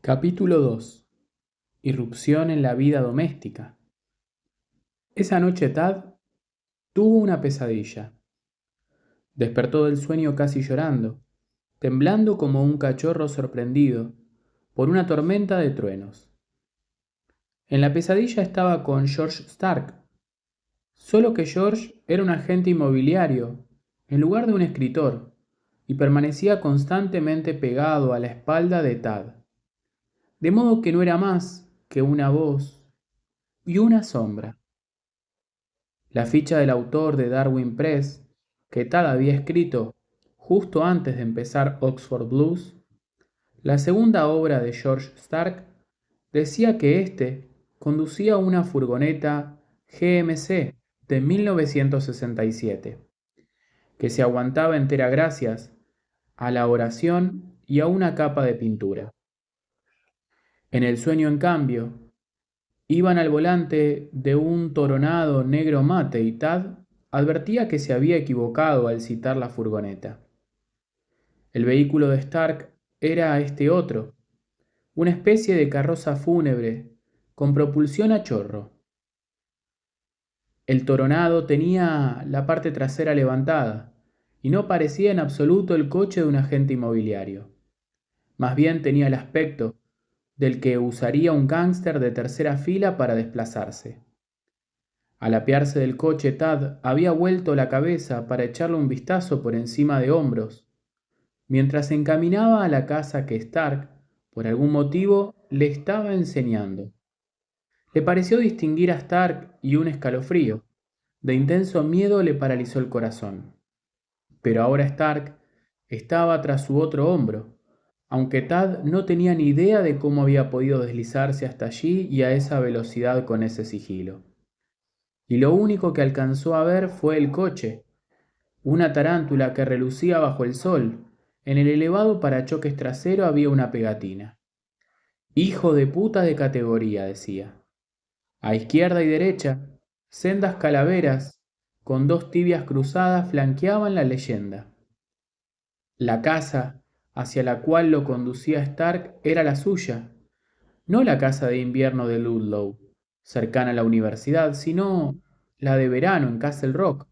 Capítulo 2. Irrupción en la vida doméstica. Esa noche Tad tuvo una pesadilla. Despertó del sueño casi llorando, temblando como un cachorro sorprendido por una tormenta de truenos. En la pesadilla estaba con George Stark, solo que George era un agente inmobiliario en lugar de un escritor y permanecía constantemente pegado a la espalda de Tad, de modo que no era más que una voz y una sombra. La ficha del autor de Darwin Press, que Tad había escrito justo antes de empezar Oxford Blues, la segunda obra de George Stark, decía que éste conducía una furgoneta GMC de 1967, que se aguantaba entera gracias a la oración y a una capa de pintura. En el sueño, en cambio, iban al volante de un Toronado negro mate y Tad advertía que se había equivocado al citar la furgoneta. El vehículo de Stark era este otro, una especie de carroza fúnebre con propulsión a chorro. El Toronado tenía la parte trasera levantada y no parecía en absoluto el coche de un agente inmobiliario. Más bien tenía el aspecto del que usaría un gángster de tercera fila para desplazarse. Al apearse del coche, Tad había vuelto la cabeza para echarle un vistazo por encima de hombros, mientras se encaminaba a la casa que Stark, por algún motivo, le estaba enseñando. Le pareció distinguir a Stark y un escalofrío. De intenso miedo le paralizó el corazón. Pero ahora Stark estaba tras su otro hombro, aunque Tad no tenía ni idea de cómo había podido deslizarse hasta allí y a esa velocidad con ese sigilo. Y lo único que alcanzó a ver fue el coche, una tarántula que relucía bajo el sol. En el elevado parachoques trasero había una pegatina. Hijo de puta de categoría, decía. A izquierda y derecha, sendas calaveras con dos tibias cruzadas flanqueaban la leyenda. La casa hacia la cual lo conducía Stark era la suya, no la casa de invierno de Ludlow, cercana a la universidad, sino la de verano en Castle Rock.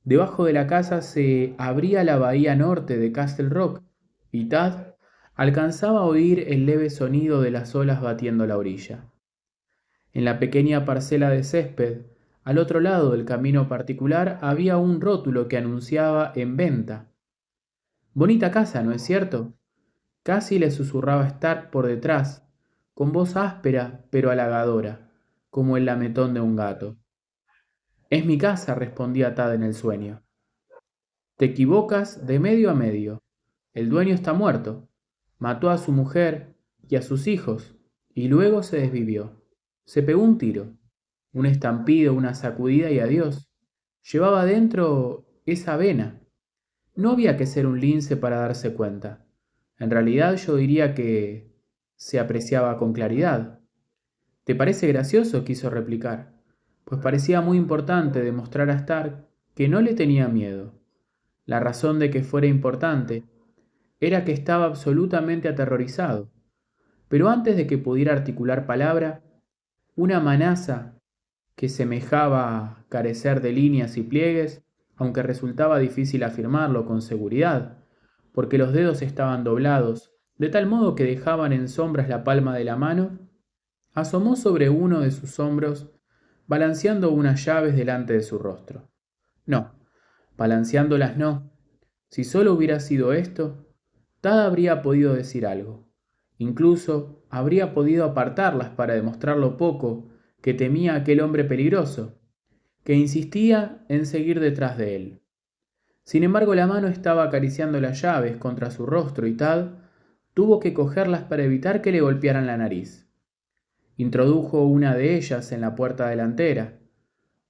Debajo de la casa se abría la bahía norte de Castle Rock y Tad alcanzaba a oír el leve sonido de las olas batiendo la orilla. En la pequeña parcela de césped, al otro lado del camino particular, había un rótulo que anunciaba en venta. Bonita casa, ¿no es cierto? Casi le susurraba Stark por detrás, con voz áspera pero halagadora, como el lametón de un gato. Es mi casa, respondía Tad en el sueño. Te equivocas de medio a medio. El dueño está muerto. Mató a su mujer y a sus hijos, y luego se desvivió. Se pegó un tiro, un estampido, una sacudida y adiós. Llevaba dentro esa vena. No había que ser un lince para darse cuenta. En realidad yo diría que se apreciaba con claridad. ¿Te parece gracioso?, quiso replicar, pues parecía muy importante demostrar a Stark que no le tenía miedo. La razón de que fuera importante era que estaba absolutamente aterrorizado, pero antes de que pudiera articular palabra, una manaza que semejaba carecer de líneas y pliegues, aunque resultaba difícil afirmarlo con seguridad, porque los dedos estaban doblados, de tal modo que dejaban en sombras la palma de la mano, asomó sobre uno de sus hombros, balanceando unas llaves delante de su rostro. No, balanceándolas no. Si solo hubiera sido esto, Tad habría podido decir algo. Incluso habría podido apartarlas para demostrar lo poco que temía aquel hombre peligroso, que insistía en seguir detrás de él. Sin embargo, la mano estaba acariciando las llaves contra su rostro y Tad tuvo que cogerlas para evitar que le golpearan la nariz. Introdujo una de ellas en la puerta delantera,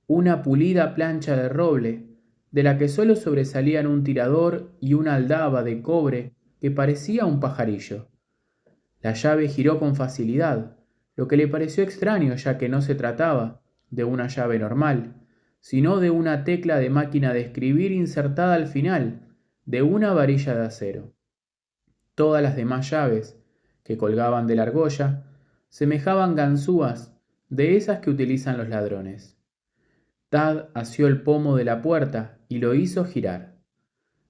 una pulida plancha de roble, de la que solo sobresalían un tirador y una aldaba de cobre que parecía un pajarillo. La llave giró con facilidad, lo que le pareció extraño ya que no se trataba de una llave normal, sino de una tecla de máquina de escribir insertada al final de una varilla de acero. Todas las demás llaves, que colgaban de la argolla, semejaban ganzúas de esas que utilizan los ladrones. Tad asió el pomo de la puerta y lo hizo girar.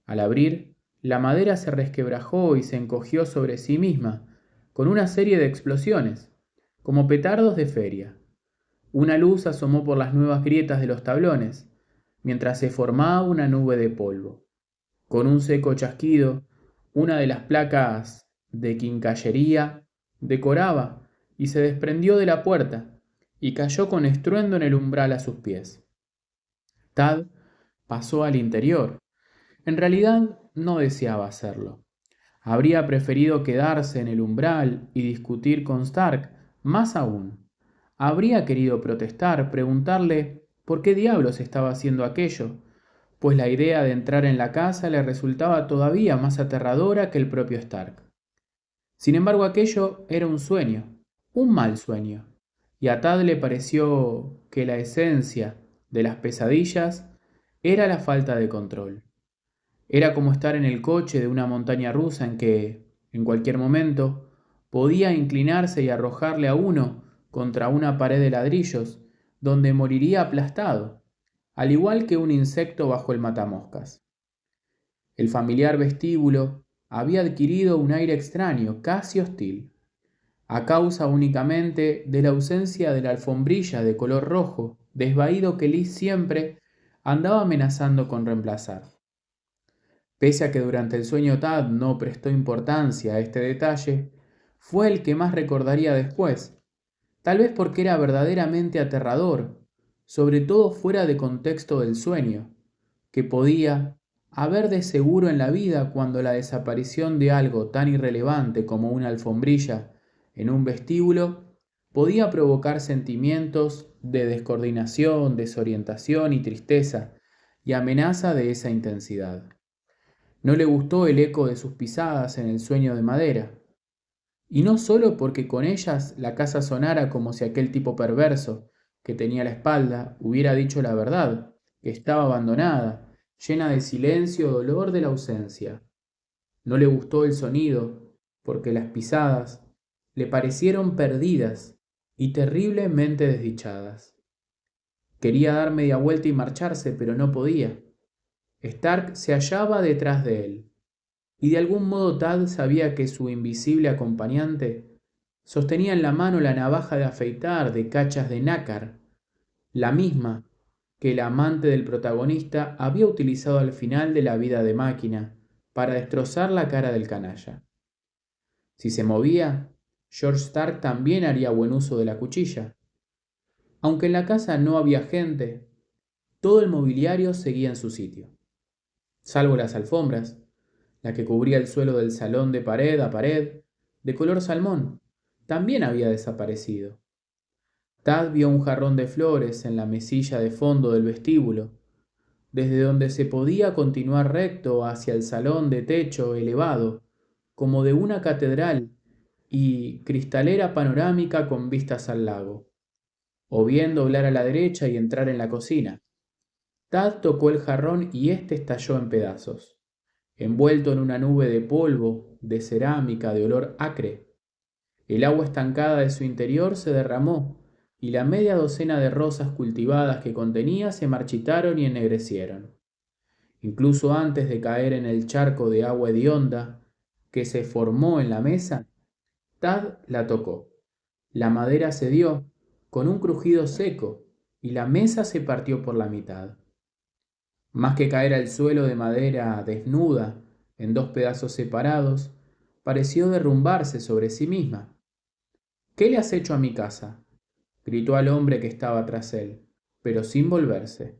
Al abrir, la madera se resquebrajó y se encogió sobre sí misma, con una serie de explosiones, como petardos de feria. Una luz asomó por las nuevas grietas de los tablones, mientras se formaba una nube de polvo. Con un seco chasquido, una de las placas de quincallería decoraba y se desprendió de la puerta y cayó con estruendo en el umbral a sus pies. Tad pasó al interior. En realidad no deseaba hacerlo. Habría preferido quedarse en el umbral y discutir con Stark, más aún. Habría querido protestar, preguntarle por qué diablos estaba haciendo aquello, pues la idea de entrar en la casa le resultaba todavía más aterradora que el propio Stark. Sin embargo, aquello era un sueño, un mal sueño, y a Tad le pareció que la esencia de las pesadillas era la falta de control. Era como estar en el coche de una montaña rusa en que, en cualquier momento, podía inclinarse y arrojarle a uno contra una pared de ladrillos, donde moriría aplastado, al igual que un insecto bajo el matamoscas. El familiar vestíbulo había adquirido un aire extraño, casi hostil, a causa únicamente de la ausencia de la alfombrilla de color rojo, desvaído que Liz siempre andaba amenazando con reemplazar. Pese a que durante el sueño Tad no prestó importancia a este detalle, fue el que más recordaría después, tal vez porque era verdaderamente aterrador, sobre todo fuera de contexto del sueño, que podía haber de seguro en la vida cuando la desaparición de algo tan irrelevante como una alfombrilla en un vestíbulo podía provocar sentimientos de descoordinación, desorientación y tristeza, y amenaza de esa intensidad. No le gustó el eco de sus pisadas en el sueño de madera, y no solo porque con ellas la casa sonara como si aquel tipo perverso, que tenía la espalda, hubiera dicho la verdad, que estaba abandonada, llena de silencio, dolor de la ausencia. No le gustó el sonido, porque las pisadas le parecieron perdidas y terriblemente desdichadas. Quería dar media vuelta y marcharse, pero no podía. Stark se hallaba detrás de él, y de algún modo Tad sabía que su invisible acompañante sostenía en la mano la navaja de afeitar de cachas de nácar, la misma que el amante del protagonista había utilizado al final de la vida de máquina para destrozar la cara del canalla. Si se movía, George Stark también haría buen uso de la cuchilla. Aunque en la casa no había gente, todo el mobiliario seguía en su sitio, salvo las alfombras, la que cubría el suelo del salón de pared a pared, de color salmón, también había desaparecido. Tad vio un jarrón de flores en la mesilla de fondo del vestíbulo, desde donde se podía continuar recto hacia el salón de techo elevado, como de una catedral y cristalera panorámica con vistas al lago, o bien doblar a la derecha y entrar en la cocina. Tad tocó el jarrón y éste estalló en pedazos, envuelto en una nube de polvo, de cerámica, de olor acre. El agua estancada de su interior se derramó, y la media docena de rosas cultivadas que contenía se marchitaron y ennegrecieron. Incluso antes de caer en el charco de agua hedionda que se formó en la mesa, Tad la tocó. La madera cedió con un crujido seco y la mesa se partió por la mitad. Más que caer al suelo de madera desnuda en dos pedazos separados, pareció derrumbarse sobre sí misma. ¿Qué le has hecho a mi casa?, gritó al hombre que estaba tras él, pero sin volverse.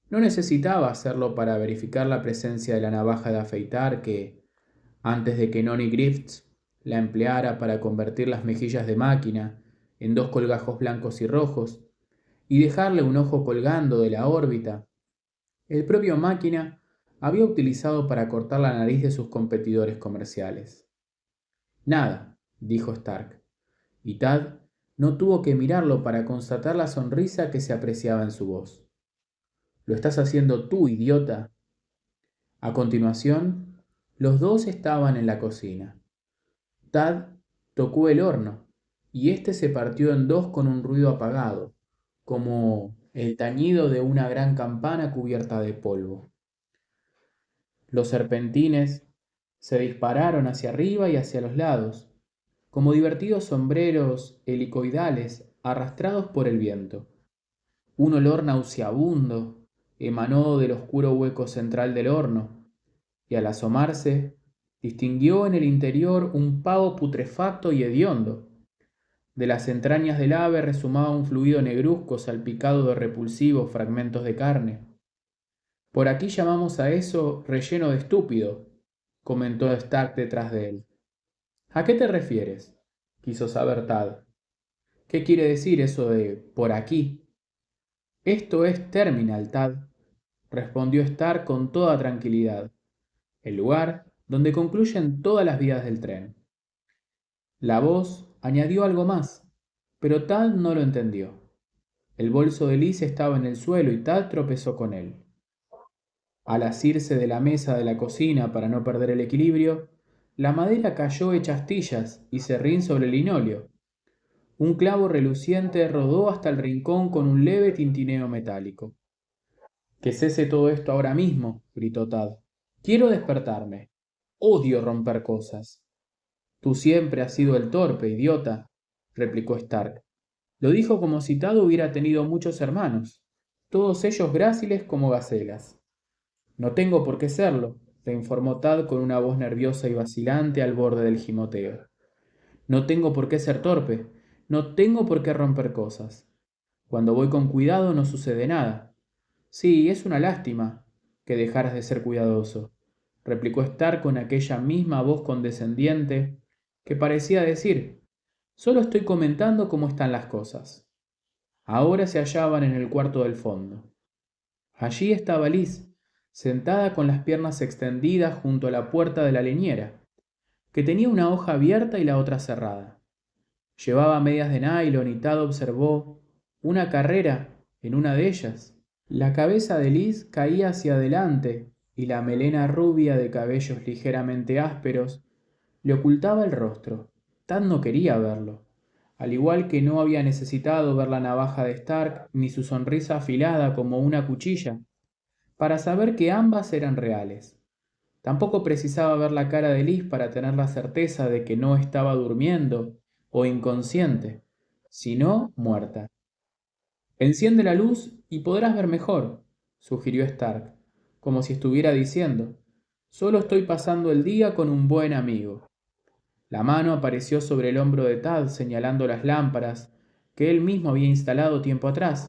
No necesitaba hacerlo para verificar la presencia de la navaja de afeitar que, antes de que Noni Griffiths la empleara para convertir las mejillas de máquina en dos colgajos blancos y rojos, y dejarle un ojo colgando de la órbita, el propio máquina había utilizado para cortar la nariz de sus competidores comerciales. Nada, dijo Stark, y Tad no tuvo que mirarlo para constatar la sonrisa que se apreciaba en su voz. «Lo estás haciendo tú, idiota». A continuación, los dos estaban en la cocina. Tad tocó el horno, y éste se partió en dos con un ruido apagado, como el tañido de una gran campana cubierta de polvo. Los serpentines se dispararon hacia arriba y hacia los lados, como divertidos sombreros helicoidales arrastrados por el viento. Un olor nauseabundo emanó del oscuro hueco central del horno, y al asomarse, distinguió en el interior un pavo putrefacto y hediondo. De las entrañas del ave resumaba un fluido negruzco salpicado de repulsivos fragmentos de carne. Por aquí llamamos a eso relleno de estúpido, comentó Stark detrás de él. ¿A qué te refieres? Quiso saber Tad. ¿Qué quiere decir eso de por aquí? Esto es Terminal, Tad, respondió Stark con toda tranquilidad, el lugar donde concluyen todas las vías del tren. La voz añadió algo más, pero Tad no lo entendió. El bolso de Liz estaba en el suelo y Tad tropezó con él. Al asirse de la mesa de la cocina para no perder el equilibrio, la madera cayó hecha astillas y serrín sobre el linóleo. Un clavo reluciente rodó hasta el rincón con un leve tintineo metálico. Que cese todo esto ahora mismo, gritó Tad. Quiero despertarme. Odio romper cosas. Tú siempre has sido el torpe, idiota, replicó Stark. Lo dijo como si Tad hubiera tenido muchos hermanos, todos ellos gráciles como gacelas. No tengo por qué serlo, le informó Tad con una voz nerviosa y vacilante al borde del gimoteo. No tengo por qué ser torpe, no tengo por qué romper cosas. Cuando voy con cuidado no sucede nada. Sí, es una lástima que dejaras de ser cuidadoso, replicó Stark con aquella misma voz condescendiente que parecía decir, solo estoy comentando cómo están las cosas. Ahora se hallaban en el cuarto del fondo. Allí estaba Liz, sentada con las piernas extendidas junto a la puerta de la leñera, que tenía una hoja abierta y la otra cerrada. Llevaba medias de nylon y Tad observó una carrera en una de ellas. La cabeza de Liz caía hacia adelante y la melena rubia de cabellos ligeramente ásperos le ocultaba el rostro. Tad no quería verlo, al igual que no había necesitado ver la navaja de Stark ni su sonrisa afilada como una cuchilla, para saber que ambas eran reales. Tampoco precisaba ver la cara de Liz para tener la certeza de que no estaba durmiendo o inconsciente, sino muerta. Enciende la luz y podrás ver mejor, sugirió Stark, como si estuviera diciendo, solo estoy pasando el día con un buen amigo. La mano apareció sobre el hombro de Tad señalando las lámparas que él mismo había instalado tiempo atrás.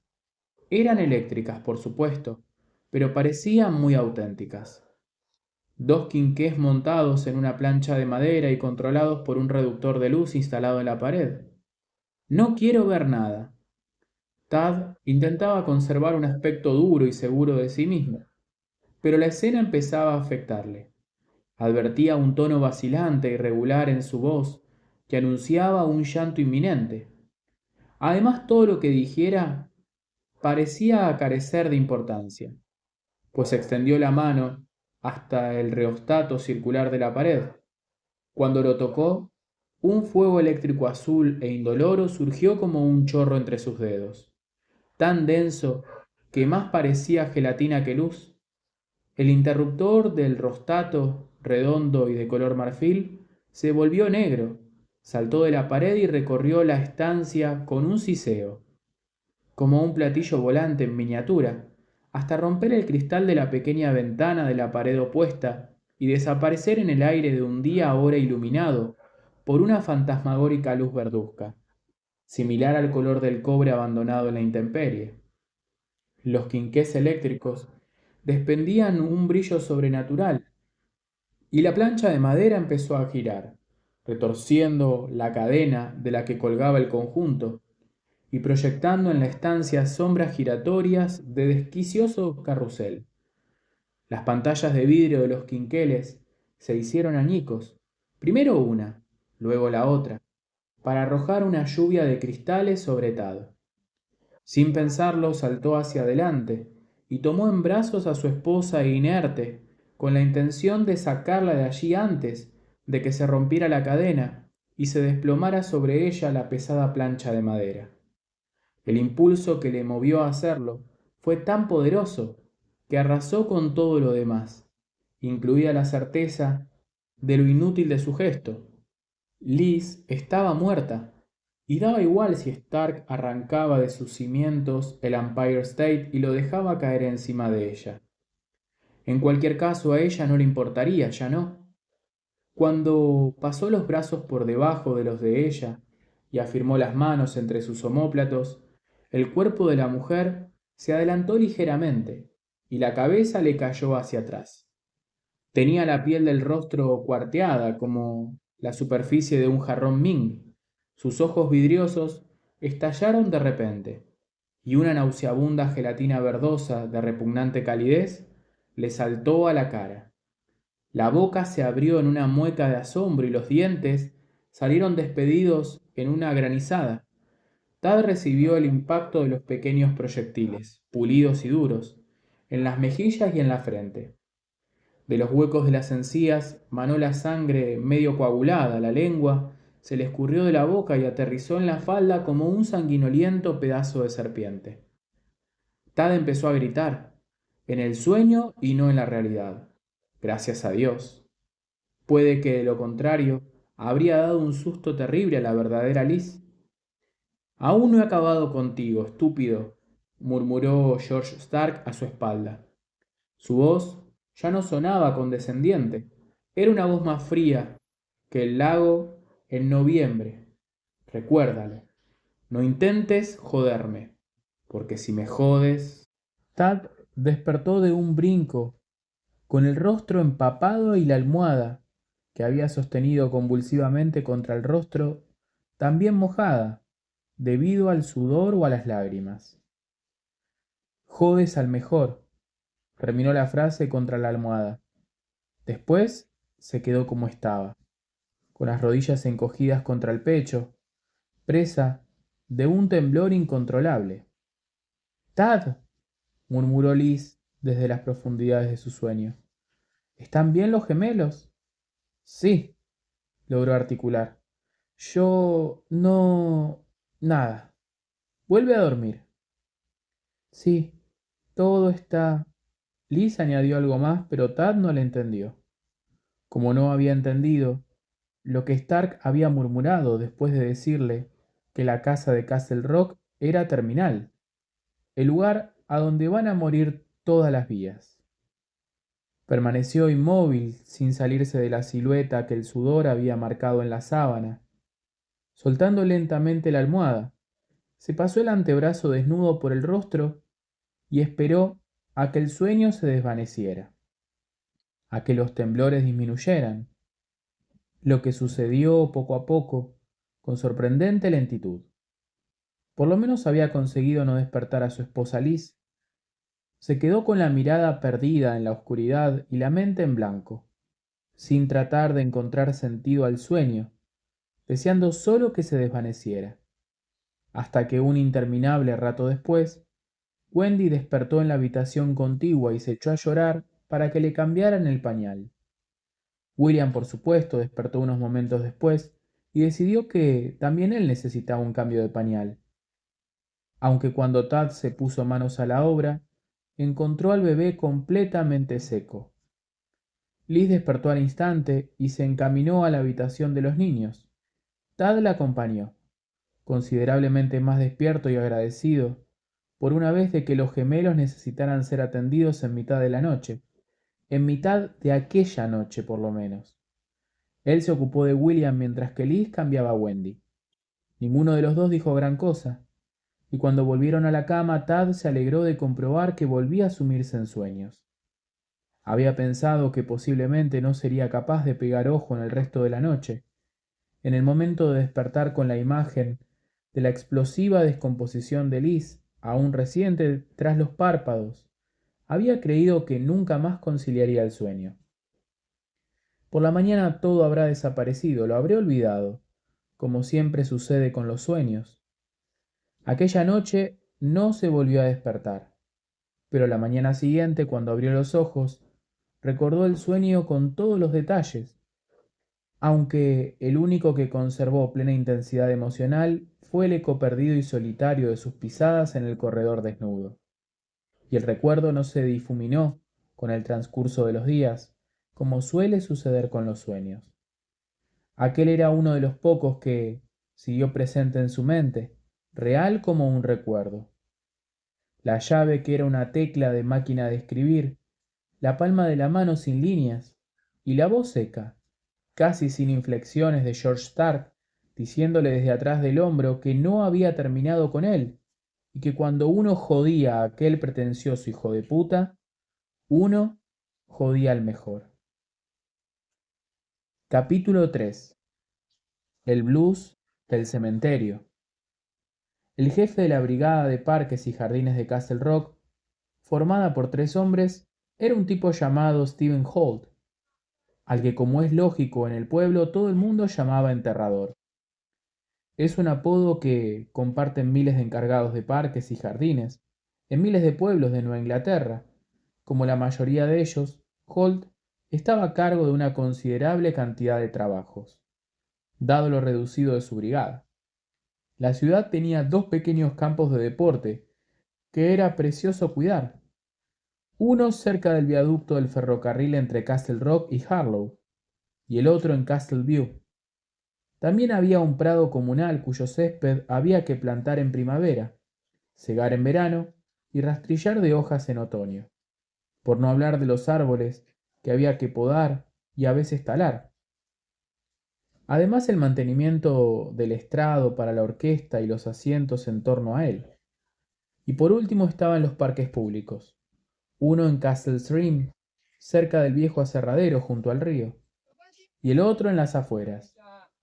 Eran eléctricas, por supuesto, pero parecían muy auténticas. Dos quinqués montados en una plancha de madera y controlados por un reductor de luz instalado en la pared. No quiero ver nada. Tad intentaba conservar un aspecto duro y seguro de sí mismo, pero la escena empezaba a afectarle. Advertía un tono vacilante e irregular en su voz que anunciaba un llanto inminente. Además, todo lo que dijera parecía carecer de importancia, pues extendió la mano hasta el reostato circular de la pared. Cuando lo tocó, un fuego eléctrico azul e indoloro surgió como un chorro entre sus dedos, tan denso que más parecía gelatina que luz. El interruptor del rostato, redondo y de color marfil, se volvió negro, saltó de la pared y recorrió la estancia con un siseo, como un platillo volante en miniatura, hasta romper el cristal de la pequeña ventana de la pared opuesta y desaparecer en el aire de un día ahora iluminado por una fantasmagórica luz verduzca, similar al color del cobre abandonado en la intemperie. Los quinqués eléctricos desprendían un brillo sobrenatural y la plancha de madera empezó a girar, retorciendo la cadena de la que colgaba el conjunto y proyectando en la estancia sombras giratorias de desquicioso carrusel. Las pantallas de vidrio de los quinqueles se hicieron añicos, primero una, luego la otra, para arrojar una lluvia de cristales sobre Tad. Sin pensarlo, saltó hacia adelante y tomó en brazos a su esposa inerte, con la intención de sacarla de allí antes de que se rompiera la cadena y se desplomara sobre ella la pesada plancha de madera. El impulso que le movió a hacerlo fue tan poderoso que arrasó con todo lo demás, incluida la certeza de lo inútil de su gesto. Liz estaba muerta, y daba igual si Stark arrancaba de sus cimientos el Empire State y lo dejaba caer encima de ella. En cualquier caso, a ella no le importaría, ya no. Cuando pasó los brazos por debajo de los de ella y afirmó las manos entre sus omóplatos, el cuerpo de la mujer se adelantó ligeramente y la cabeza le cayó hacia atrás. Tenía la piel del rostro cuarteada como la superficie de un jarrón Ming. Sus ojos vidriosos estallaron de repente y una nauseabunda gelatina verdosa de repugnante calidez le saltó a la cara. La boca se abrió en una mueca de asombro y los dientes salieron despedidos en una granizada. Tad recibió el impacto de los pequeños proyectiles, pulidos y duros, en las mejillas y en la frente. De los huecos de las encías manó la sangre medio coagulada, la lengua se le escurrió de la boca y aterrizó en la falda como un sanguinoliento pedazo de serpiente. Tad empezó a gritar, en el sueño y no en la realidad. Gracias a Dios. Puede que, de lo contrario, habría dado un susto terrible a la verdadera Liz. Aún no he acabado contigo, estúpido, murmuró George Stark a su espalda. Su voz ya no sonaba condescendiente, era una voz más fría que el lago en noviembre. Recuérdalo, no intentes joderme, porque si me jodes... Tad despertó de un brinco, con el rostro empapado y la almohada, que había sostenido convulsivamente contra el rostro, también mojada, debido al sudor o a las lágrimas. Jodes al mejor, terminó la frase contra la almohada. Después se quedó como estaba, con las rodillas encogidas contra el pecho, presa de un temblor incontrolable. —¡Tad! —murmuró Liz desde las profundidades de su sueño. —¿Están bien los gemelos? —Sí —logró articular—. Yo no... nada. Vuelve a dormir. —Sí, todo está... Liz añadió algo más, pero Tad no le entendió. Como no había entendido lo que Stark había murmurado después de decirle que la casa de Castle Rock era terminal, el lugar a donde van a morir todas las vías. Permaneció inmóvil, sin salirse de la silueta que el sudor había marcado en la sábana. Soltando lentamente la almohada, se pasó el antebrazo desnudo por el rostro y esperó a que el sueño se desvaneciera, a que los temblores disminuyeran, lo que sucedió poco a poco, con sorprendente lentitud. Por lo menos había conseguido no despertar a su esposa Liz. Se quedó con la mirada perdida en la oscuridad y la mente en blanco, sin tratar de encontrar sentido al sueño, deseando solo que se desvaneciera, hasta que un interminable rato después, Wendy despertó en la habitación contigua y se echó a llorar para que le cambiaran el pañal. William, por supuesto, despertó unos momentos después y decidió que también él necesitaba un cambio de pañal. Aunque cuando Tad se puso manos a la obra, encontró al bebé completamente seco. Liz despertó al instante y se encaminó a la habitación de los niños. Tad la acompañó, considerablemente más despierto y agradecido por una vez de que los gemelos necesitaran ser atendidos en mitad de la noche, en mitad de aquella noche por lo menos. Él se ocupó de William mientras que Liz cambiaba a Wendy. Ninguno de los dos dijo gran cosa, y cuando volvieron a la cama Tad se alegró de comprobar que volvía a sumirse en sueños. Había pensado que posiblemente no sería capaz de pegar ojo en el resto de la noche. En el momento de despertar con la imagen de la explosiva descomposición de Liz, aún reciente tras los párpados, había creído que nunca más conciliaría el sueño. Por la mañana todo habrá desaparecido, lo habré olvidado, como siempre sucede con los sueños. Aquella noche no se volvió a despertar, pero la mañana siguiente, cuando abrió los ojos, recordó el sueño con todos los detalles. aunque el único que conservó plena intensidad emocional fue el eco perdido y solitario de sus pisadas en el corredor desnudo. Y el recuerdo no se difuminó con el transcurso de los días, como suele suceder con los sueños. Aquel era uno de los pocos que siguió presente en su mente, real como un recuerdo. La llave que era una tecla de máquina de escribir, la palma de la mano sin líneas y la voz seca, casi sin inflexiones de George Stark, diciéndole desde atrás del hombro que no había terminado con él y que cuando uno jodía a aquel pretencioso hijo de puta, uno jodía al mejor. Capítulo 3. El blues del cementerio. El jefe de la brigada de parques y jardines de Castle Rock, formada por 3 hombres, era un tipo llamado Stephen Holt, al que, como es lógico en el pueblo, todo el mundo llamaba enterrador. Es un apodo que comparten miles de encargados de parques y jardines en miles de pueblos de Nueva Inglaterra. Como la mayoría de ellos, Holt estaba a cargo de una considerable cantidad de trabajos, dado lo reducido de su brigada. La ciudad tenía 2 pequeños campos de deporte que era precioso cuidar, uno cerca del viaducto del ferrocarril entre Castle Rock y Harlow, y el otro en Castle View. También había un prado comunal cuyo césped había que plantar en primavera, segar en verano y rastrillar de hojas en otoño, por no hablar de los árboles que había que podar y a veces talar. Además el mantenimiento del estrado para la orquesta y los asientos en torno a él. Y por último estaban los parques públicos, uno en Castle Stream, cerca del viejo aserradero junto al río, y el otro en las afueras,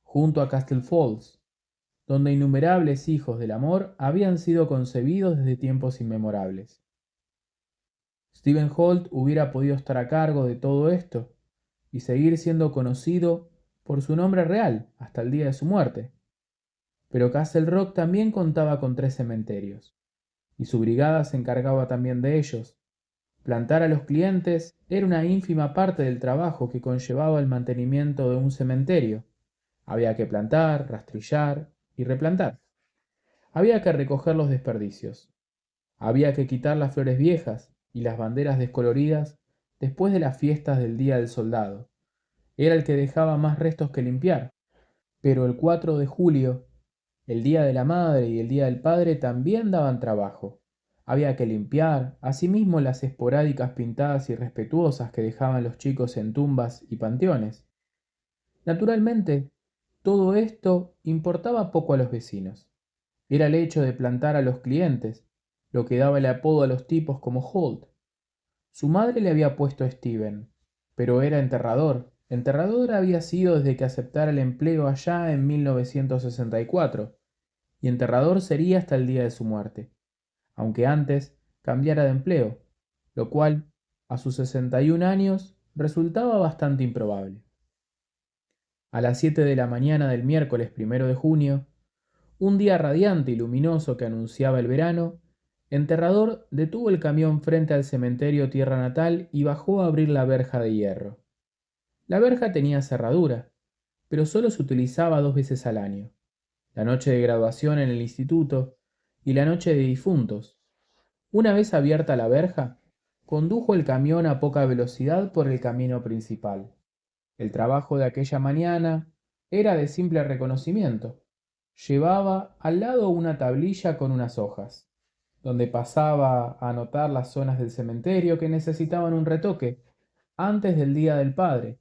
junto a Castle Falls, donde innumerables hijos del amor habían sido concebidos desde tiempos inmemorables. Stephen Holt hubiera podido estar a cargo de todo esto y seguir siendo conocido por su nombre real hasta el día de su muerte. Pero Castle Rock también contaba con 3 cementerios, y su brigada se encargaba también de ellos. Plantar a los clientes era una ínfima parte del trabajo que conllevaba el mantenimiento de un cementerio. Había que plantar, rastrillar y replantar. Había que recoger los desperdicios. Había que quitar las flores viejas y las banderas descoloridas después de las fiestas del Día del Soldado. Era el que dejaba más restos que limpiar. Pero el 4 de julio, el Día de la Madre y el Día del Padre también daban trabajo. Había que limpiar, asimismo, las esporádicas pintadas irrespetuosas que dejaban los chicos en tumbas y panteones. Naturalmente, todo esto importaba poco a los vecinos. Era el hecho de plantar a los clientes, lo que daba el apodo a los tipos como Holt. Su madre le había puesto Steven, pero era enterrador. Enterrador había sido desde que aceptara el empleo allá en 1964, y enterrador sería hasta el día de su muerte, aunque antes cambiara de empleo, lo cual, a sus 61 años, resultaba bastante improbable. A las 7 de la mañana del miércoles 1 de junio, un día radiante y luminoso que anunciaba el verano, Enterrador detuvo el camión frente al cementerio Tierra Natal y bajó a abrir la verja de hierro. La verja tenía cerradura, pero solo se utilizaba 2 veces al año: la noche de graduación en el instituto y la noche de difuntos. Una vez abierta la verja, condujo el camión a poca velocidad por el camino principal. El trabajo de aquella mañana era de simple reconocimiento. Llevaba al lado una tablilla con unas hojas, donde pasaba a anotar las zonas del cementerio que necesitaban un retoque antes del Día del Padre.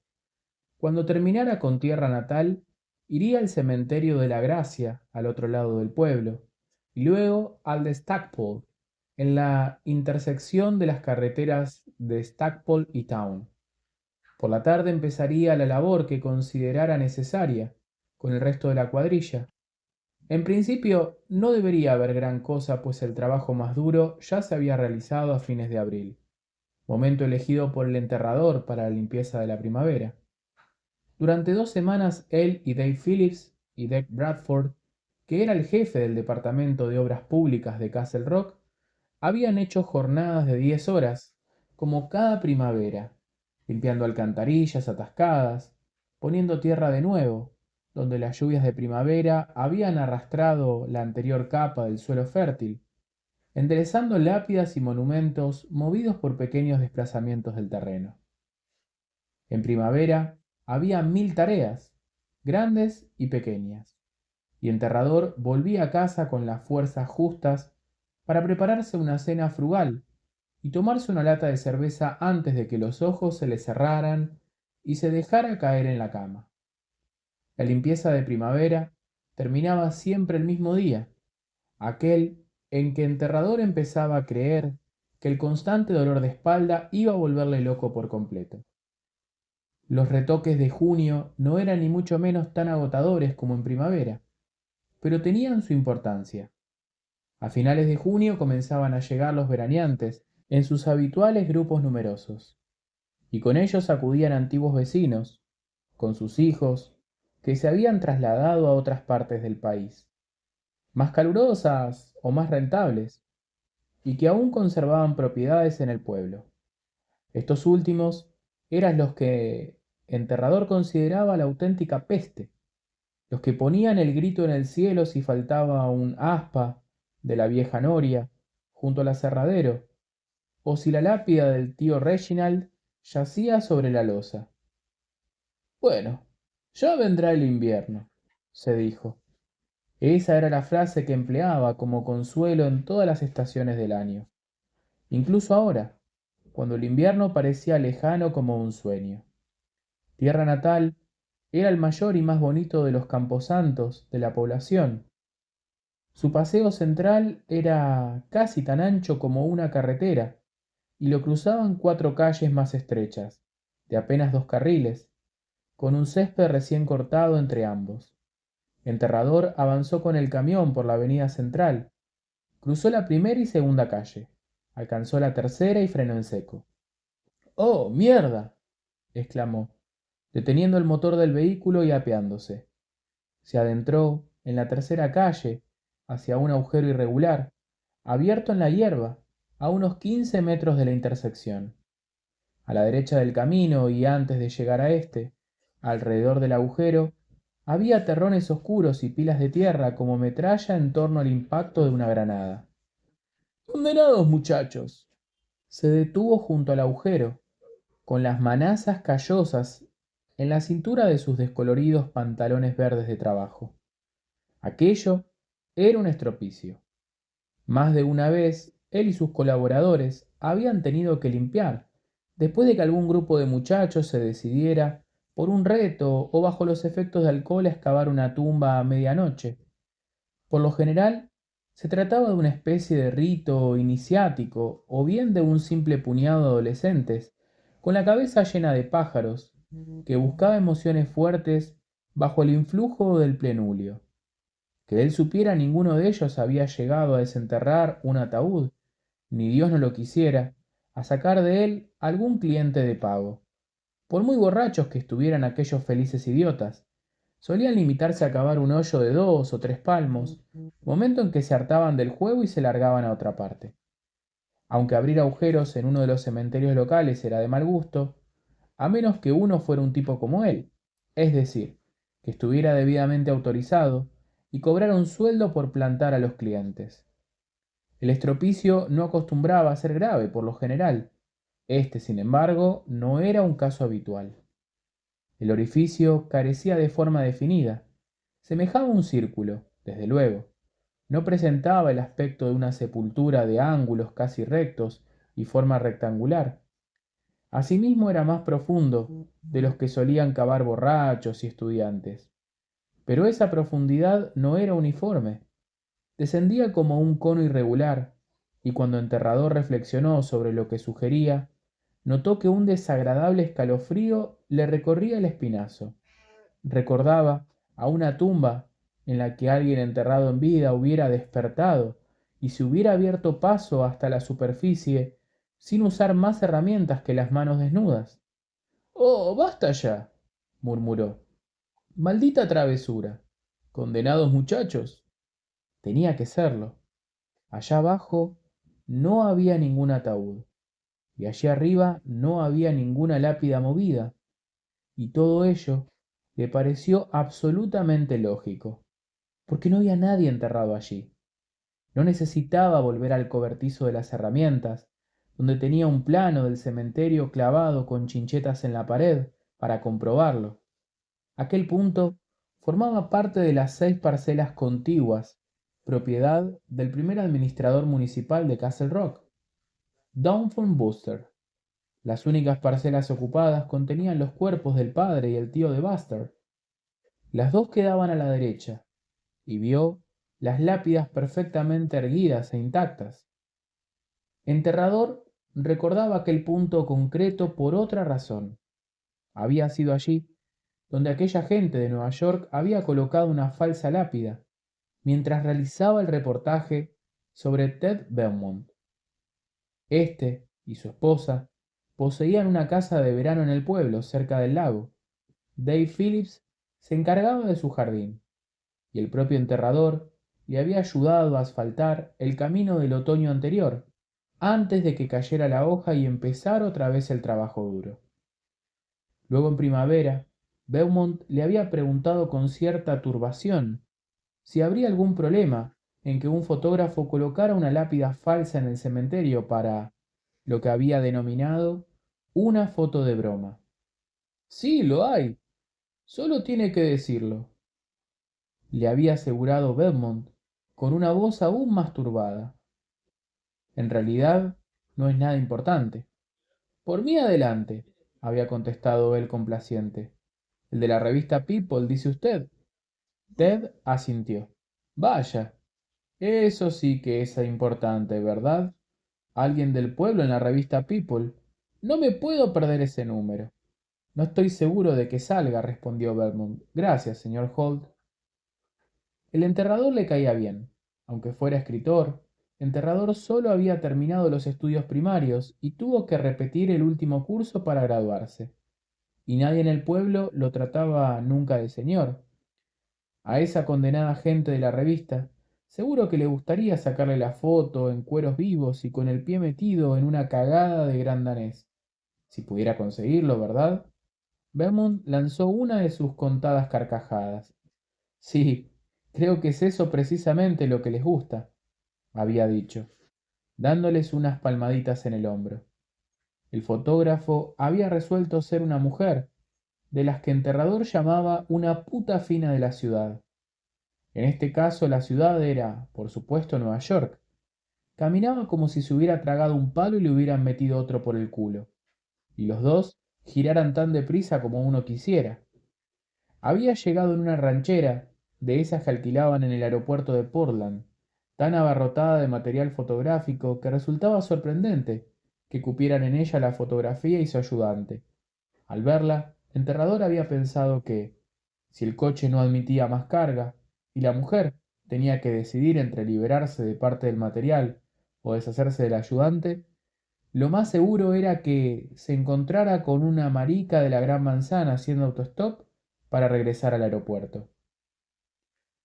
Cuando terminara con Tierra Natal, iría al cementerio de la Gracia, al otro lado del pueblo, y luego al de Stackpole, en la intersección de las carreteras de Stackpole y Town. Por la tarde empezaría la labor que considerara necesaria con el resto de la cuadrilla. En principio no debería haber gran cosa, pues el trabajo más duro ya se había realizado a fines de abril, momento elegido por el enterrador para la limpieza de la primavera. Durante 2 semanas él y Dave Phillips y Dick Bradford, que era el jefe del departamento de obras públicas de Castle Rock, habían hecho jornadas de 10 horas, como cada primavera, limpiando alcantarillas atascadas, poniendo tierra de nuevo, donde las lluvias de primavera habían arrastrado la anterior capa del suelo fértil, enderezando lápidas y monumentos movidos por pequeños desplazamientos del terreno. En primavera había 1000 tareas, grandes y pequeñas, y Enterrador volvía a casa con las fuerzas justas para prepararse una cena frugal y tomarse una lata de cerveza antes de que los ojos se le cerraran y se dejara caer en la cama. La limpieza de primavera terminaba siempre el mismo día, aquel en que Enterrador empezaba a creer que el constante dolor de espalda iba a volverle loco por completo. Los retoques de junio no eran ni mucho menos tan agotadores como en primavera, pero tenían su importancia. A finales de junio comenzaban a llegar los veraneantes en sus habituales grupos numerosos, y con ellos acudían antiguos vecinos, con sus hijos, que se habían trasladado a otras partes del país, más calurosas o más rentables, y que aún conservaban propiedades en el pueblo. Estos últimos eran los que Enterrador consideraba la auténtica peste, los que ponían el grito en el cielo si faltaba un aspa de la vieja noria junto al aserradero, o si la lápida del tío Reginald yacía sobre la losa. Bueno, ya vendrá el invierno, se dijo. Esa era la frase que empleaba como consuelo en todas las estaciones del año, incluso ahora, cuando el invierno parecía lejano como un sueño. Tierra natal era el mayor y más bonito de los camposantos de la población. Su paseo central era casi tan ancho como una carretera, y lo cruzaban 4 calles más estrechas, de apenas 2 carriles, con un césped recién cortado entre ambos. Enterrador avanzó con el camión por la avenida central, cruzó la primera y segunda calle, alcanzó la tercera y frenó en seco. ¡Oh, mierda!, exclamó, deteniendo el motor del vehículo y apeándose. Se adentró en la tercera calle, hacia un agujero irregular, abierto en la hierba, a unos 15 metros de la intersección. A la derecha del camino y antes de llegar a este, alrededor del agujero, había terrones oscuros y pilas de tierra como metralla en torno al impacto de una granada. ¡Condenados, muchachos! Se detuvo junto al agujero, con las manazas callosas en la cintura de sus descoloridos pantalones verdes de trabajo. Aquello era un estropicio. Más de una vez, él y sus colaboradores habían tenido que limpiar, después de que algún grupo de muchachos se decidiera, por un reto o bajo los efectos de alcohol, a excavar una tumba a medianoche. Por lo general, se trataba de una especie de rito iniciático o bien de un simple puñado de adolescentes, con la cabeza llena de pájaros, que buscaba emociones fuertes bajo el influjo del plenulio. Que él supiera, ninguno de ellos había llegado a desenterrar un ataúd, ni Dios no lo quisiera, a sacar de él algún cliente de pago. Por muy borrachos que estuvieran aquellos felices idiotas, solían limitarse a cavar un hoyo de 2 o 3 palmos, momento en que se hartaban del juego y se largaban a otra parte. Aunque abrir agujeros en uno de los cementerios locales era de mal gusto, a menos que uno fuera un tipo como él, es decir, que estuviera debidamente autorizado y cobrara un sueldo por plantar a los clientes. El estropicio no acostumbraba a ser grave por lo general. Este, sin embargo, no era un caso habitual. El orificio carecía de forma definida. Semejaba un círculo, desde luego. No presentaba el aspecto de una sepultura de ángulos casi rectos y forma rectangular. Asimismo era más profundo de los que solían cavar borrachos y estudiantes. Pero esa profundidad no era uniforme. Descendía como un cono irregular, y cuando Enterrador reflexionó sobre lo que sugería, notó que un desagradable escalofrío le recorría el espinazo. Recordaba a una tumba en la que alguien enterrado en vida hubiera despertado y se hubiera abierto paso hasta la superficie sin usar más herramientas que las manos desnudas. ¡Oh, basta ya!, murmuró. ¡Maldita travesura! ¡Condenados muchachos! Tenía que serlo. Allá abajo no había ningún ataúd, y allí arriba no había ninguna lápida movida, y todo ello le pareció absolutamente lógico, porque no había nadie enterrado allí. No necesitaba volver al cobertizo de las herramientas, donde tenía un plano del cementerio clavado con chinchetas en la pared para comprobarlo. Aquel punto formaba parte de las 6 parcelas contiguas, propiedad del primer administrador municipal de Castle Rock, Downford Buster. Las únicas parcelas ocupadas contenían los cuerpos del padre y el tío de Buster. Las dos quedaban a la derecha, y vio las lápidas perfectamente erguidas e intactas. Enterrador recordaba aquel punto concreto por otra razón. Había sido allí donde aquella gente de Nueva York había colocado una falsa lápida mientras realizaba el reportaje sobre Ted Belmont. Este y su esposa poseían una casa de verano en el pueblo, cerca del lago. Dave Phillips se encargaba de su jardín, y el propio enterrador le había ayudado a asfaltar el camino del otoño anterior, antes de que cayera la hoja y empezara otra vez el trabajo duro. Luego en primavera, Beaumont le había preguntado con cierta turbación si habría algún problema en que un fotógrafo colocara una lápida falsa en el cementerio para lo que había denominado una foto de broma. Sí, lo hay. Solo tiene que decirlo, le había asegurado Belmont con una voz aún más turbada. En realidad, no es nada importante. Por mí adelante, había contestado él complaciente. El de la revista People, dice usted. Ted asintió. Vaya, eso sí que es importante, ¿verdad? Alguien del pueblo en la revista People. No me puedo perder ese número. No estoy seguro de que salga, respondió Belmont. Gracias, señor Holt. El enterrador le caía bien. Aunque fuera escritor, Enterrador solo había terminado los estudios primarios y tuvo que repetir el último curso para graduarse. Y nadie en el pueblo lo trataba nunca de señor. A esa condenada gente de la revista, seguro que le gustaría sacarle la foto en cueros vivos y con el pie metido en una cagada de gran danés. Si pudiera conseguirlo, ¿verdad? Vermont lanzó una de sus contadas carcajadas. Sí, creo que es eso precisamente lo que les gusta, había dicho, dándoles unas palmaditas en el hombro. El fotógrafo había resuelto ser una mujer, de las que Enterrador llamaba una puta fina de la ciudad. En este caso la ciudad era, por supuesto, Nueva York. Caminaba como si se hubiera tragado un palo y le hubieran metido otro por el culo, y los dos giraran tan deprisa como uno quisiera. Había llegado en una ranchera, de esas que alquilaban en el aeropuerto de Portland, tan abarrotada de material fotográfico que resultaba sorprendente que cupieran en ella la fotografía y su ayudante. Al verla, Enterrador había pensado que, si el coche no admitía más carga, y la mujer tenía que decidir entre liberarse de parte del material o deshacerse del ayudante, lo más seguro era que se encontrara con una marica de la Gran Manzana haciendo autostop para regresar al aeropuerto.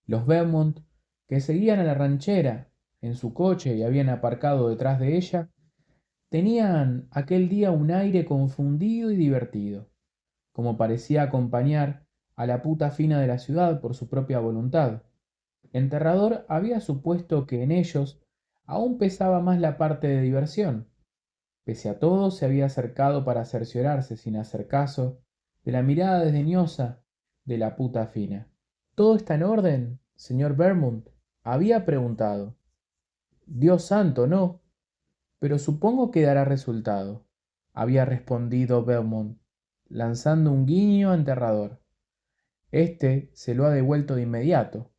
Los Beaumont, que seguían a la ranchera en su coche y habían aparcado detrás de ella, tenían aquel día un aire confundido y divertido, como parecía acompañar a la puta fina de la ciudad por su propia voluntad. Enterrador había supuesto que en ellos aún pesaba más la parte de diversión. Pese a todo, se había acercado para cerciorarse, sin hacer caso, de la mirada desdeñosa de la puta fina. ¿Todo está en orden, señor Vermont? Había preguntado. Dios santo, no. Pero supongo que dará resultado, había respondido Belmont, lanzando un guiño enterrador. Este se lo ha devuelto de inmediato.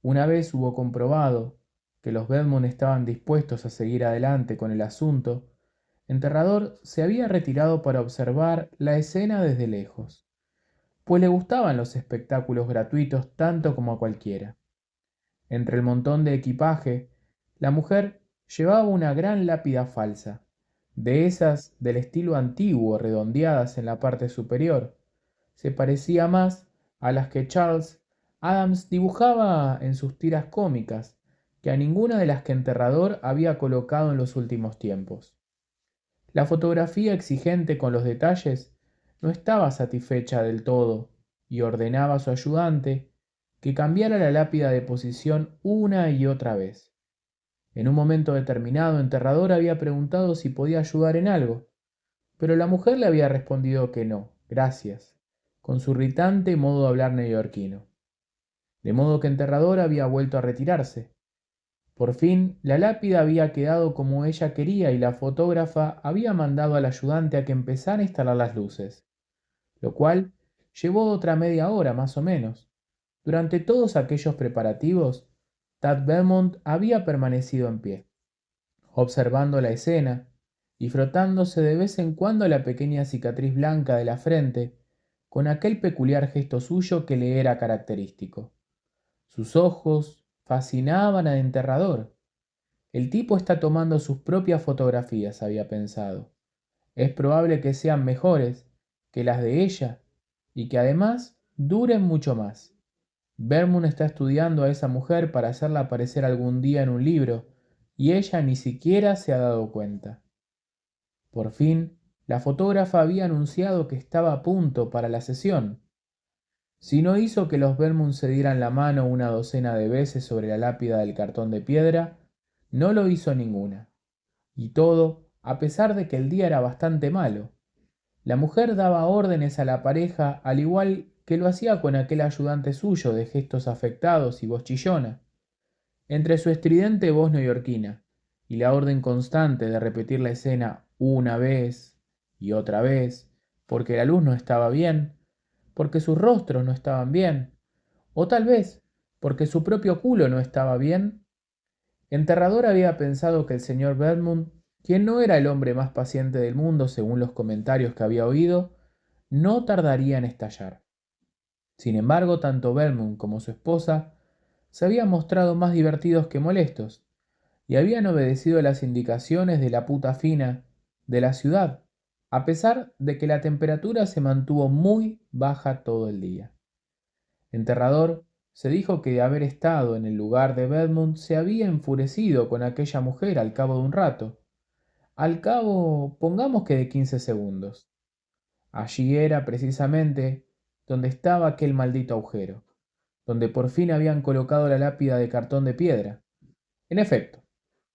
Una vez hubo comprobado que los Belmont estaban dispuestos a seguir adelante con el asunto, Enterrador se había retirado para observar la escena desde lejos, pues le gustaban los espectáculos gratuitos tanto como a cualquiera. Entre el montón de equipaje, la mujer llevaba una gran lápida falsa, de esas del estilo antiguo redondeadas en la parte superior. Se parecía más a las que Charles Adams dibujaba en sus tiras cómicas que a ninguna de las que Enterrador había colocado en los últimos tiempos. La fotografía exigente con los detalles no estaba satisfecha del todo y ordenaba a su ayudante que cambiara la lápida de posición una y otra vez. En un momento determinado, Enterrador había preguntado si podía ayudar en algo, pero la mujer le había respondido que no, gracias, con su irritante modo de hablar neoyorquino. De modo que Enterrador había vuelto a retirarse. Por fin, la lápida había quedado como ella quería y la fotógrafa había mandado al ayudante a que empezara a instalar las luces, lo cual llevó otra media hora más o menos. Durante todos aquellos preparativos, Tad Belmont había permanecido en pie, observando la escena y frotándose de vez en cuando la pequeña cicatriz blanca de la frente con aquel peculiar gesto suyo que le era característico. Sus ojos fascinaban al Enterrador. El tipo está tomando sus propias fotografías, había pensado. Es probable que sean mejores que las de ella y que además duren mucho más. Vermont está estudiando a esa mujer para hacerla aparecer algún día en un libro y ella ni siquiera se ha dado cuenta. Por fin, la fotógrafa había anunciado que estaba a punto para la sesión. Si no hizo que los Belmont se dieran la mano una docena de veces sobre la lápida del cartón de piedra, no lo hizo ninguna. Y todo, a pesar de que el día era bastante malo. La mujer daba órdenes a la pareja al igual que lo hacía con aquel ayudante suyo de gestos afectados y voz chillona. Entre su estridente voz neoyorquina y la orden constante de repetir la escena una vez y otra vez, porque la luz no estaba bien, porque sus rostros no estaban bien, o tal vez porque su propio culo no estaba bien, Enterrador había pensado que el señor Belmont, quien no era el hombre más paciente del mundo según los comentarios que había oído, no tardaría en estallar. Sin embargo, tanto Belmont como su esposa se habían mostrado más divertidos que molestos, y habían obedecido las indicaciones de la puta fina de la ciudad, a pesar de que la temperatura se mantuvo muy baja todo el día. Enterrador se dijo que de haber estado en el lugar de Belmont se había enfurecido con aquella mujer al cabo de un rato. Al cabo, pongamos que de 15 segundos. Allí era precisamente donde estaba aquel maldito agujero, donde por fin habían colocado la lápida de cartón de piedra. En efecto,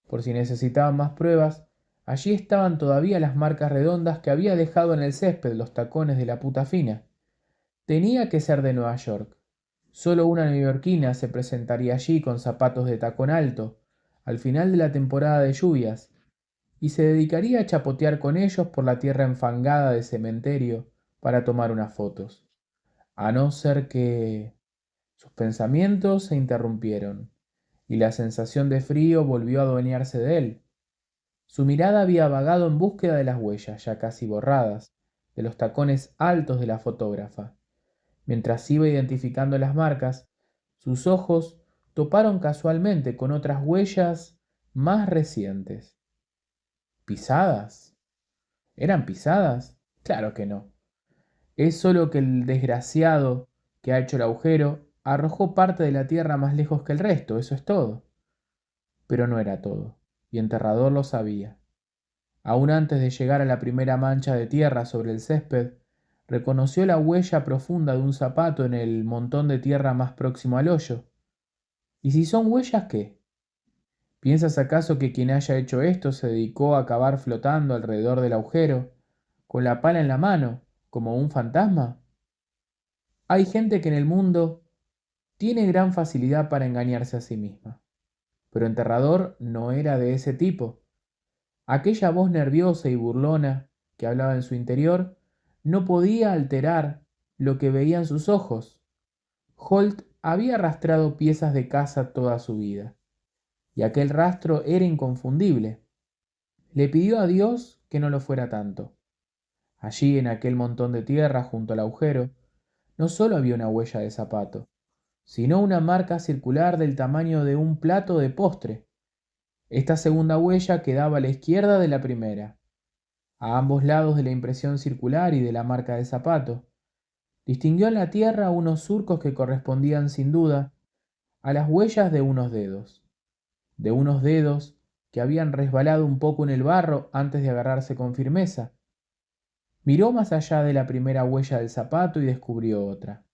por si necesitaban más pruebas, allí estaban todavía las marcas redondas que había dejado en el césped los tacones de la puta fina. Tenía que ser de Nueva York. Solo una neoyorquina se presentaría allí con zapatos de tacón alto, al final de la temporada de lluvias, y se dedicaría a chapotear con ellos por la tierra enfangada del cementerio para tomar unas fotos. A no ser que... Sus pensamientos se interrumpieron, y la sensación de frío volvió a adueñarse de él. Su mirada había vagado en búsqueda de las huellas, ya casi borradas, de los tacones altos de la fotógrafa. Mientras iba identificando las marcas, sus ojos toparon casualmente con otras huellas más recientes. ¿Pisadas? ¿Eran pisadas? Claro que no. Es solo que el desgraciado que ha hecho el agujero arrojó parte de la tierra más lejos que el resto, eso es todo. Pero no era todo, y Enterrador lo sabía. Aún antes de llegar a la primera mancha de tierra sobre el césped, reconoció la huella profunda de un zapato en el montón de tierra más próximo al hoyo. ¿Y si son huellas qué? ¿Piensas acaso que quien haya hecho esto se dedicó a cavar flotando alrededor del agujero, con la pala en la mano, como un fantasma? Hay gente que en el mundo tiene gran facilidad para engañarse a sí misma, pero Enterrador no era de ese tipo. Aquella voz nerviosa y burlona que hablaba en su interior no podía alterar lo que veían sus ojos. Holt había arrastrado piezas de caza toda su vida, y aquel rastro era inconfundible. Le pidió a Dios que no lo fuera tanto. Allí, en aquel montón de tierra junto al agujero, no solo había una huella de zapato, sino una marca circular del tamaño de un plato de postre. Esta segunda huella quedaba a la izquierda de la primera, a ambos lados de la impresión circular y de la marca de zapato. Distinguió en la tierra unos surcos que correspondían sin duda a las huellas de unos dedos que habían resbalado un poco en el barro antes de agarrarse con firmeza. Miró más allá de la primera huella del zapato y descubrió otra.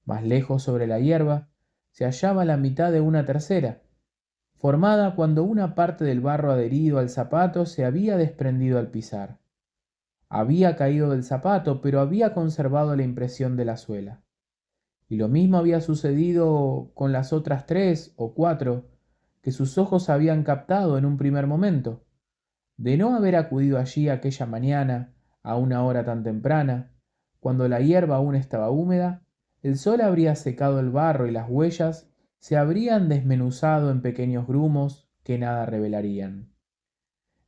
Más lejos sobre la hierba se hallaba la mitad de una tercera, formada cuando una parte del barro adherido al zapato se había desprendido al pisar. Había caído del zapato, pero había conservado la impresión de la suela. Y lo mismo había sucedido con las otras 3 o 4 que sus ojos habían captado en un primer momento. De no haber acudido allí aquella mañana, a una hora tan temprana, cuando la hierba aún estaba húmeda, el sol habría secado el barro y las huellas se habrían desmenuzado en pequeños grumos que nada revelarían.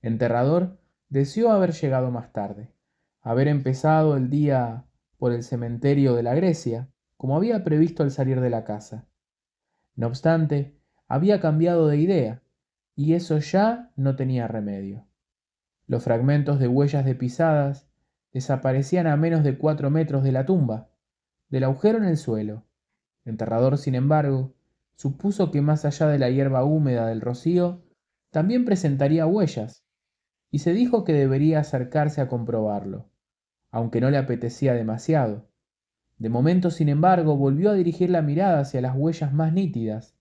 Enterrador deseó haber llegado más tarde, haber empezado el día por el cementerio de la Grecia, como había previsto al salir de la casa. No obstante, había cambiado de idea, y eso ya no tenía remedio. Los fragmentos de huellas de pisadas desaparecían a menos de 4 metros de la tumba, del agujero en el suelo. Enterrador, sin embargo, supuso que más allá de la hierba húmeda del rocío, también presentaría huellas, y se dijo que debería acercarse a comprobarlo, aunque no le apetecía demasiado. De momento, sin embargo, volvió a dirigir la mirada hacia las huellas más nítidas,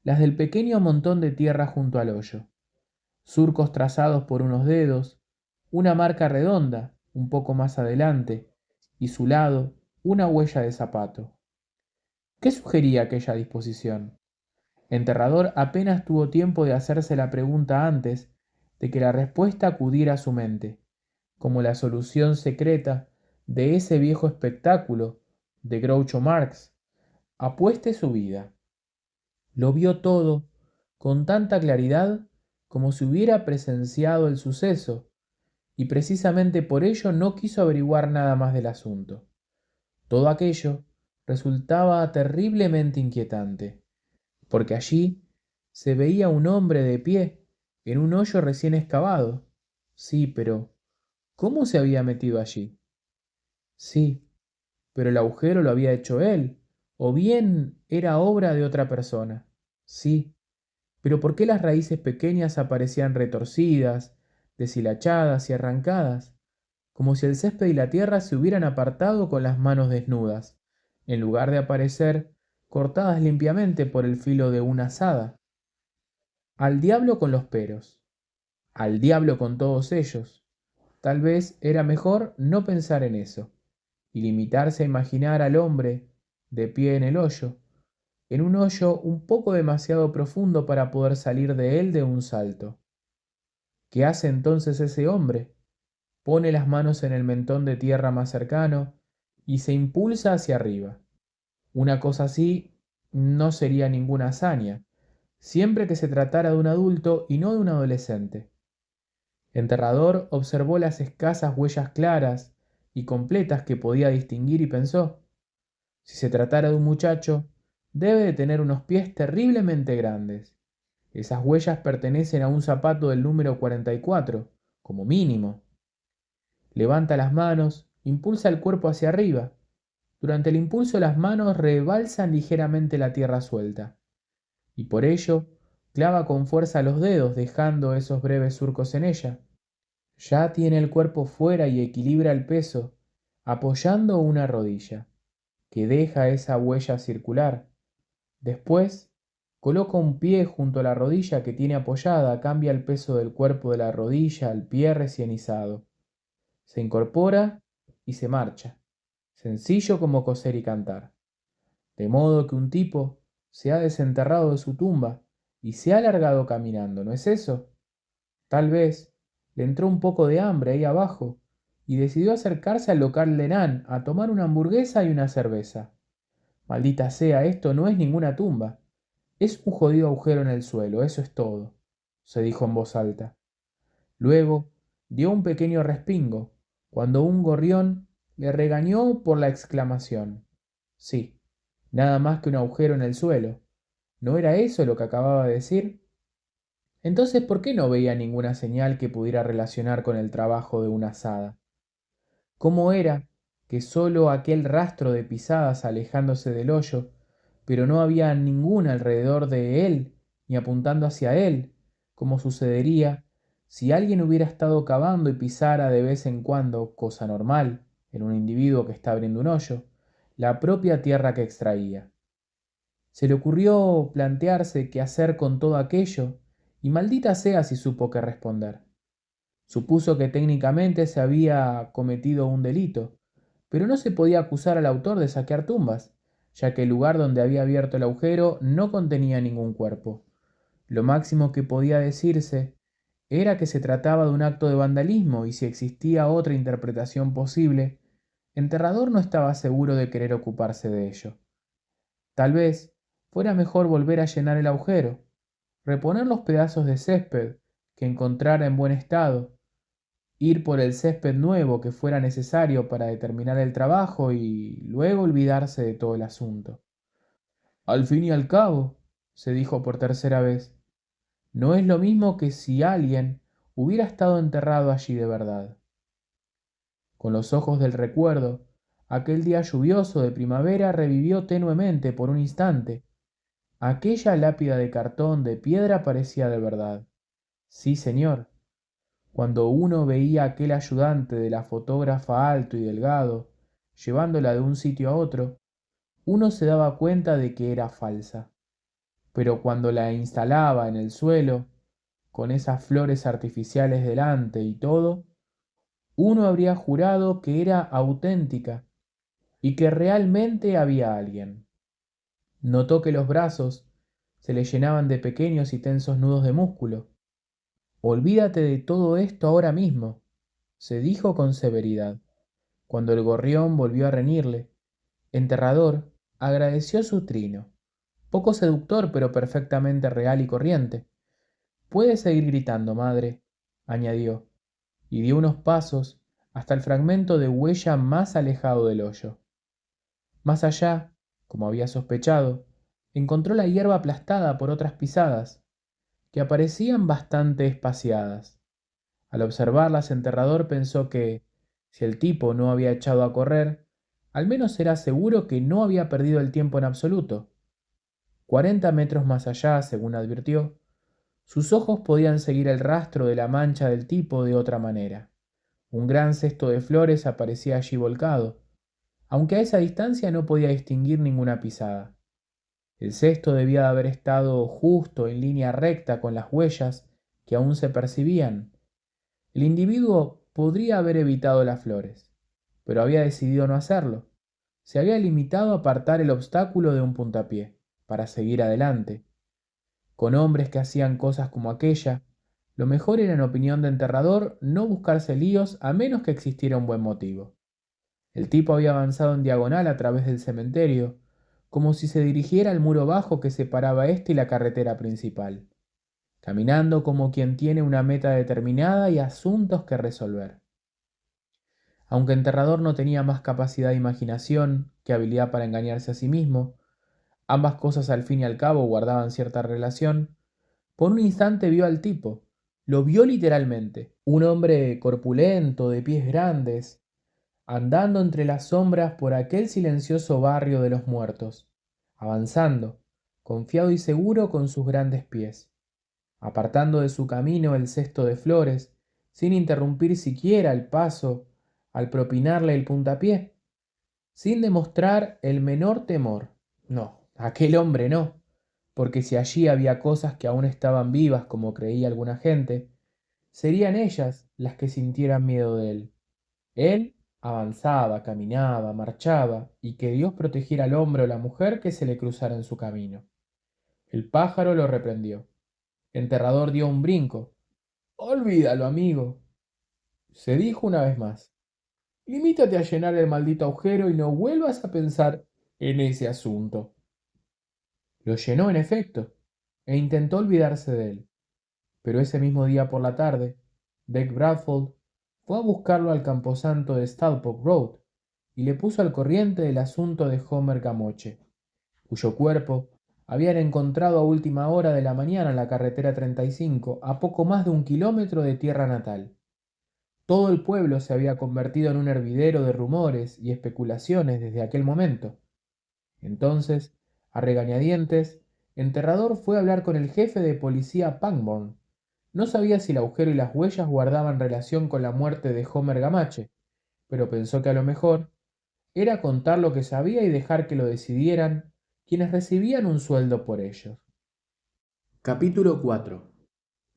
las del pequeño montón de tierra junto al hoyo. Surcos trazados por unos dedos, una marca redonda un poco más adelante, y su lado una huella de zapato. ¿Qué sugería aquella disposición? Enterrador apenas tuvo tiempo de hacerse la pregunta antes de que la respuesta acudiera a su mente, como la solución secreta de ese viejo espectáculo de Groucho Marx. Apueste su vida. Lo vio todo con tanta claridad como si hubiera presenciado el suceso, y precisamente por ello no quiso averiguar nada más del asunto. Todo aquello resultaba terriblemente inquietante, porque allí se veía un hombre de pie en un hoyo recién excavado. Sí, pero ¿cómo se había metido allí? Sí, pero el agujero lo había hecho él, o bien era obra de otra persona. Sí, pero ¿por qué las raíces pequeñas aparecían retorcidas, deshilachadas y arrancadas, como si el césped y la tierra se hubieran apartado con las manos desnudas, en lugar de aparecer cortadas limpiamente por el filo de una azada? Al diablo con los peros, al diablo con todos ellos. Tal vez era mejor no pensar en eso, y limitarse a imaginar al hombre de pie en el hoyo, en un hoyo un poco demasiado profundo para poder salir de él de un salto. ¿Qué hace entonces ese hombre? Pone las manos en el mentón de tierra más cercano y se impulsa hacia arriba. Una cosa así no sería ninguna hazaña, siempre que se tratara de un adulto y no de un adolescente. Enterrador observó las escasas huellas claras y completas que podía distinguir y pensó: si se tratara de un muchacho, debe de tener unos pies terriblemente grandes. Esas huellas pertenecen a un zapato del número 44, como mínimo. Levanta las manos, impulsa el cuerpo hacia arriba. Durante el impulso las manos rebalsan ligeramente la tierra suelta, y por ello clava con fuerza los dedos, dejando esos breves surcos en ella. Ya tiene el cuerpo fuera y equilibra el peso, apoyando una rodilla, que deja esa huella circular. Después, coloca un pie junto a la rodilla que tiene apoyada, cambia el peso del cuerpo de la rodilla al pie recién izado. Se incorpora y se marcha, sencillo como coser y cantar. De modo que un tipo se ha desenterrado de su tumba y se ha largado caminando, ¿no es eso? Tal vez le entró un poco de hambre ahí abajo y decidió acercarse al local de Nan a tomar una hamburguesa y una cerveza. Maldita sea, esto no es ninguna tumba. Es un jodido agujero en el suelo, eso es todo, se dijo en voz alta. Luego dio un pequeño respingo, cuando un gorrión le regañó por la exclamación. Sí, nada más que un agujero en el suelo. ¿No era eso lo que acababa de decir? Entonces, ¿por qué no veía ninguna señal que pudiera relacionar con el trabajo de una azada? ¿Cómo era que solo aquel rastro de pisadas alejándose del hoyo, pero no había ninguna alrededor de él ni apuntando hacia él, como sucedería si alguien hubiera estado cavando y pisara de vez en cuando, cosa normal en un individuo que está abriendo un hoyo, la propia tierra que extraía. Se le ocurrió plantearse qué hacer con todo aquello, y maldita sea si supo qué responder. Supuso que técnicamente se había cometido un delito, pero no se podía acusar al autor de saquear tumbas, ya que el lugar donde había abierto el agujero no contenía ningún cuerpo. Lo máximo que podía decirse era que se trataba de un acto de vandalismo y si existía otra interpretación posible, Enterrador no estaba seguro de querer ocuparse de ello. Tal vez fuera mejor volver a llenar el agujero, reponer los pedazos de césped que encontrara en buen estado, ir por el césped nuevo que fuera necesario para determinar el trabajo y luego olvidarse de todo el asunto. Al fin y al cabo, se dijo por tercera vez, no es lo mismo que si alguien hubiera estado enterrado allí de verdad. Con los ojos del recuerdo, aquel día lluvioso de primavera revivió tenuemente por un instante. Aquella lápida de cartón de piedra parecía de verdad. Sí, señor. Cuando uno veía a aquel ayudante de la fotógrafa alto y delgado, llevándola de un sitio a otro, uno se daba cuenta de que era falsa. Pero cuando la instalaba en el suelo, con esas flores artificiales delante y todo, uno habría jurado que era auténtica y que realmente había alguien. Notó que los brazos se le llenaban de pequeños y tensos nudos de músculo. Olvídate de todo esto ahora mismo, se dijo con severidad. Cuando el gorrión volvió a reñirle, Enterrador agradeció su trino, poco seductor pero perfectamente real y corriente. Puedes seguir gritando, madre, añadió, y dio unos pasos hasta el fragmento de huella más alejado del hoyo. Más allá, como había sospechado, encontró la hierba aplastada por otras pisadas, que aparecían bastante espaciadas. Al observarlas, Enterrador pensó que, si el tipo no había echado a correr, al menos era seguro que no había perdido el tiempo en absoluto. 40 metros más allá, según advirtió, sus ojos podían seguir el rastro de la mancha del tipo de otra manera. Un gran cesto de flores aparecía allí volcado, aunque a esa distancia no podía distinguir ninguna pisada. El cesto debía de haber estado justo en línea recta con las huellas que aún se percibían. El individuo podría haber evitado las flores, pero había decidido no hacerlo. Se había limitado a apartar el obstáculo de un puntapié, para seguir adelante. Con hombres que hacían cosas como aquella, lo mejor era en opinión de Enterrador no buscarse líos a menos que existiera un buen motivo. El tipo había avanzado en diagonal a través del cementerio, como si se dirigiera al muro bajo que separaba este y la carretera principal, caminando como quien tiene una meta determinada y asuntos que resolver. Aunque Enterrador no tenía más capacidad de imaginación que habilidad para engañarse a sí mismo, ambas cosas al fin y al cabo guardaban cierta relación, por un instante vio al tipo, lo vio literalmente, un hombre corpulento, de pies grandes, andando entre las sombras por aquel silencioso barrio de los muertos, avanzando, confiado y seguro con sus grandes pies, apartando de su camino el cesto de flores, sin interrumpir siquiera el paso al propinarle el puntapié, sin demostrar el menor temor. No, aquel hombre no, porque si allí había cosas que aún estaban vivas como creía alguna gente, serían ellas las que sintieran miedo de él. Él avanzaba, caminaba, marchaba, y que Dios protegiera al hombre o la mujer que se le cruzara en su camino. El pájaro lo reprendió. Enterrador dio un brinco. Olvídalo, amigo, se dijo una vez más. Limítate a llenar el maldito agujero y no vuelvas a pensar en ese asunto. Lo llenó en efecto, e intentó olvidarse de él. Pero ese mismo día por la tarde, Beck Bradford fue a buscarlo al camposanto de Stalport Road y le puso al corriente del asunto de Homer Gamoche, cuyo cuerpo habían encontrado a última hora de la mañana en la carretera 35, a poco más de 1 kilómetro de tierra natal. Todo el pueblo se había convertido en un hervidero de rumores y especulaciones desde aquel momento. Entonces, a regañadientes, Enterrador fue a hablar con el jefe de policía Pangborn. No sabía si el agujero y las huellas guardaban relación con la muerte de Homer Gamache, pero pensó que a lo mejor era contar lo que sabía y dejar que lo decidieran quienes recibían un sueldo por ellos. Capítulo 4.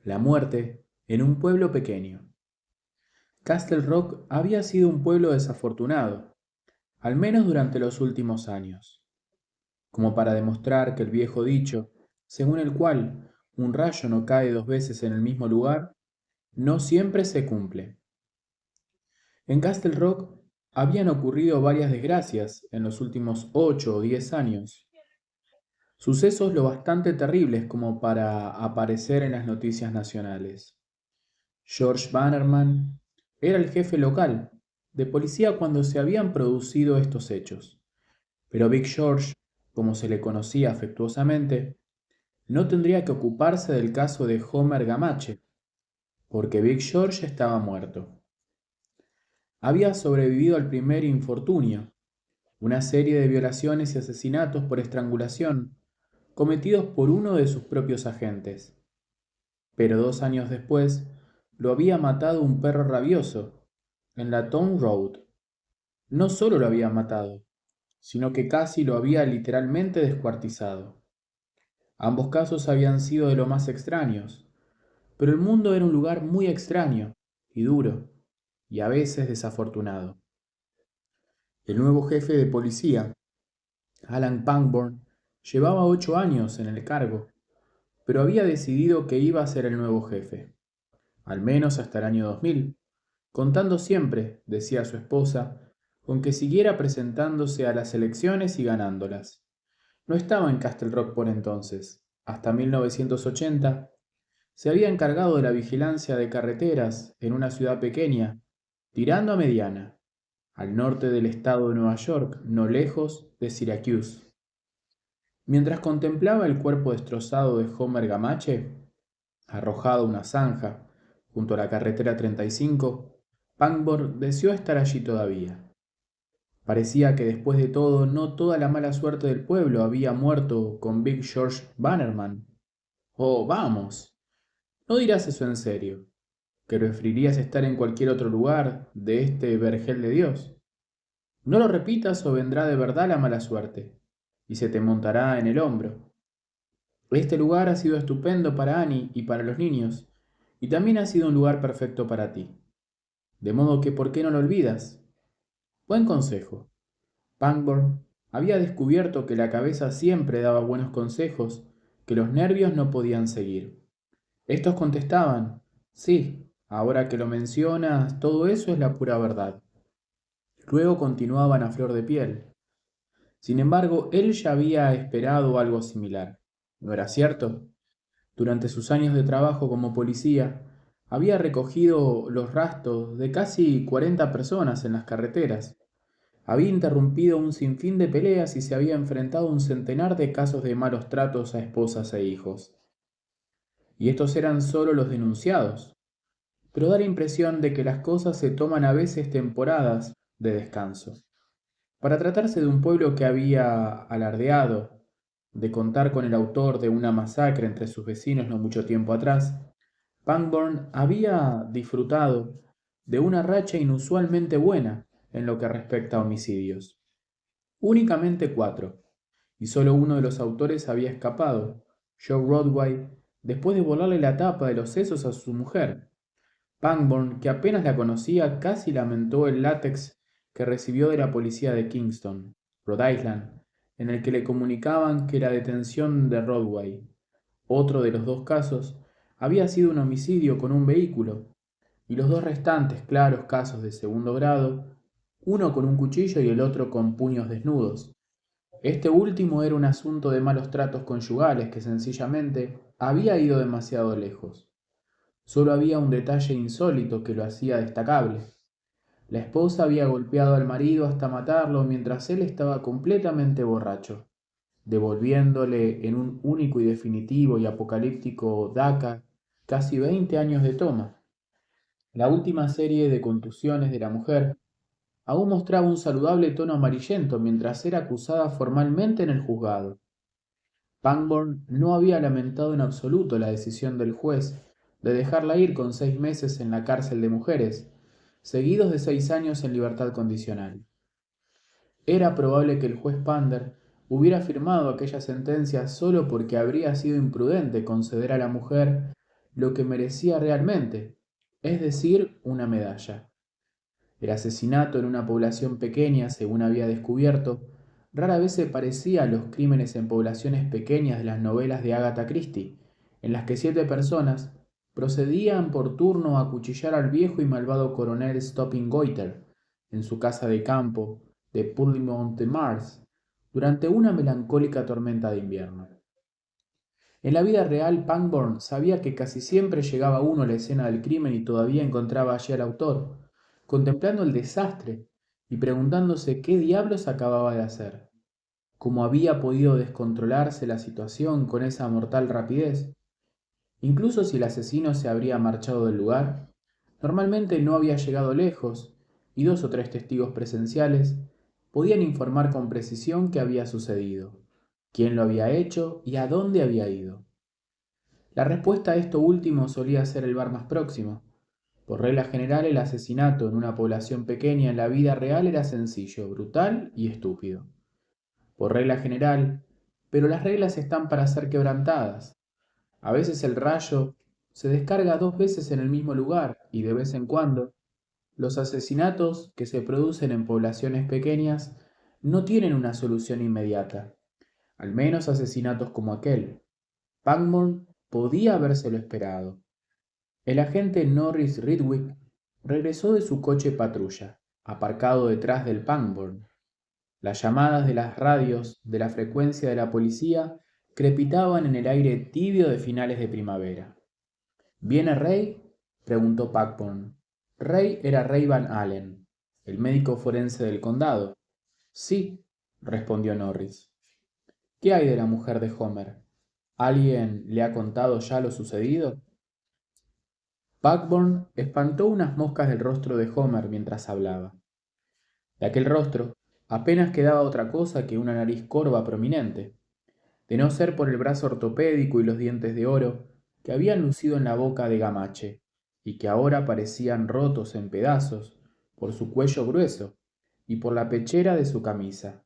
La muerte en un pueblo pequeño. Castle Rock había sido un pueblo desafortunado, al menos durante los últimos años, como para demostrar que el viejo dicho, según el cual un rayo no cae dos veces en el mismo lugar, no siempre se cumple. En Castle Rock habían ocurrido varias desgracias en los últimos 8 o 10 años, sucesos lo bastante terribles como para aparecer en las noticias nacionales. George Bannerman era el jefe local de policía cuando se habían producido estos hechos, pero Big George, como se le conocía afectuosamente, no tendría que ocuparse del caso de Homer Gamache, porque Big George estaba muerto. Había sobrevivido al primer infortunio, una serie de violaciones y asesinatos por estrangulación cometidos por uno de sus propios agentes. Pero 2 años después lo había matado un perro rabioso en la Town Road. No solo lo había matado, sino que casi lo había literalmente descuartizado. Ambos casos habían sido de lo más extraños, pero el mundo era un lugar muy extraño y duro, y a veces desafortunado. El nuevo jefe de policía, Alan Pangborn, llevaba 8 años en el cargo, pero había decidido que iba a ser el nuevo jefe, al menos hasta el año 2000, contando siempre, decía su esposa, con que siguiera presentándose a las elecciones y ganándolas. No estaba en Castle Rock por entonces. Hasta 1980 se había encargado de la vigilancia de carreteras en una ciudad pequeña, tirando a mediana, al norte del estado de Nueva York, no lejos de Syracuse. Mientras contemplaba el cuerpo destrozado de Homer Gamache, arrojado a una zanja junto a la carretera 35, Pangborn deseó estar allí todavía. Parecía que después de todo no toda la mala suerte del pueblo había muerto con Big George Bannerman. Oh, vamos, no dirás eso en serio, que preferirías estar en cualquier otro lugar de este vergel de Dios. No lo repitas o vendrá de verdad la mala suerte, y se te montará en el hombro. Este lugar ha sido estupendo para Annie y para los niños, y también ha sido un lugar perfecto para ti. De modo que, ¿por qué no lo olvidas? Buen consejo. Pangborn había descubierto que la cabeza siempre daba buenos consejos que los nervios no podían seguir. Estos contestaban, sí, ahora que lo mencionas, todo eso es la pura verdad. Luego continuaban a flor de piel. Sin embargo, él ya había esperado algo similar. ¿No era cierto? Durante sus años de trabajo como policía, había recogido los rastros de casi 40 personas en las carreteras. Había interrumpido un sinfín de peleas y se había enfrentado a un centenar de casos de malos tratos a esposas e hijos. Y estos eran solo los denunciados, pero da la impresión de que las cosas se toman a veces temporadas de descanso. Para tratarse de un pueblo que había alardeado de contar con el autor de una masacre entre sus vecinos no mucho tiempo atrás, Pangborn había disfrutado de una racha inusualmente buena en lo que respecta a homicidios. Únicamente 4, y solo uno de los autores había escapado, Joe Rodway, después de volarle la tapa de los sesos a su mujer. Pangborn, que apenas la conocía, casi lamentó el látex que recibió de la policía de Kingston, Rhode Island, en el que le comunicaban que la detención de Rodway, otro de los 2 casos, había sido un homicidio con un vehículo, y los 2 restantes claros casos de segundo grado, uno con un cuchillo y el otro con puños desnudos. Este último era un asunto de malos tratos conyugales que sencillamente había ido demasiado lejos. Solo había un detalle insólito que lo hacía destacable. La esposa había golpeado al marido hasta matarlo mientras él estaba completamente borracho, devolviéndole en un único y definitivo y apocalíptico daca casi 20 años de toma. La última serie de contusiones de la mujer aún mostraba un saludable tono amarillento mientras era acusada formalmente en el juzgado. Pangborn no había lamentado en absoluto la decisión del juez de dejarla ir con 6 meses en la cárcel de mujeres, seguidos de 6 años en libertad condicional. Era probable que el juez Pander hubiera firmado aquella sentencia solo porque habría sido imprudente conceder a la mujer lo que merecía realmente, es decir, una medalla. El asesinato en una población pequeña, según había descubierto, rara vez se parecía a los crímenes en poblaciones pequeñas de las novelas de Agatha Christie, en las que 7 personas procedían por turno a acuchillar al viejo y malvado coronel Stopping Goiter en su casa de campo de Puddlemount-de-Mars durante una melancólica tormenta de invierno. En la vida real, Pangborn sabía que casi siempre llegaba uno a la escena del crimen y todavía encontraba allí al autor, contemplando el desastre y preguntándose qué diablos acababa de hacer, cómo había podido descontrolarse la situación con esa mortal rapidez. Incluso si el asesino se habría marchado del lugar, normalmente no había llegado lejos y 2 o 3 testigos presenciales podían informar con precisión qué había sucedido, quién lo había hecho y a dónde había ido. La respuesta a esto último solía ser el bar más próximo. Por regla general, el asesinato en una población pequeña en la vida real era sencillo, brutal y estúpido. Por regla general, pero las reglas están para ser quebrantadas. A veces el rayo se descarga 2 veces en el mismo lugar y de vez en cuando los asesinatos que se producen en poblaciones pequeñas no tienen una solución inmediata, al menos asesinatos como aquel. Pangborn podía habérselo esperado. El agente Norris Ridwick regresó de su coche patrulla, aparcado detrás del Pangborn. Las llamadas de las radios de la frecuencia de la policía crepitaban en el aire tibio de finales de primavera. ¿Viene Ray?, preguntó Pangborn. Ray era Ray Van Allen, el médico forense del condado. Sí, respondió Norris. ¿Qué hay de la mujer de Homer? ¿Alguien le ha contado ya lo sucedido? Pangborn espantó unas moscas del rostro de Homer mientras hablaba. De aquel rostro apenas quedaba otra cosa que una nariz corva prominente, de no ser por el brazo ortopédico y los dientes de oro que habían lucido en la boca de Gamache y que ahora parecían rotos en pedazos por su cuello grueso y por la pechera de su camisa.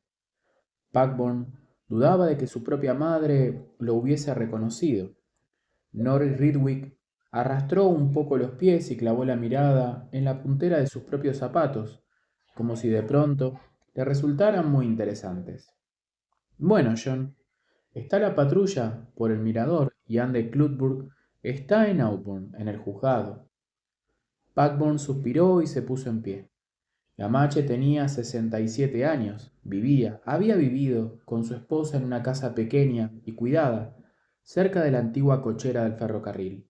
Pangborn dudaba de que su propia madre lo hubiese reconocido. Norris Ridwick arrastró un poco los pies y clavó la mirada en la puntera de sus propios zapatos, como si de pronto le resultaran muy interesantes. Bueno, John, está la patrulla por el mirador y Anne de Clutburg está en Auburn, en el juzgado. Pangborn suspiró y se puso en pie. Gamache tenía 67 años, había vivido con su esposa en una casa pequeña y cuidada, cerca de la antigua cochera del ferrocarril,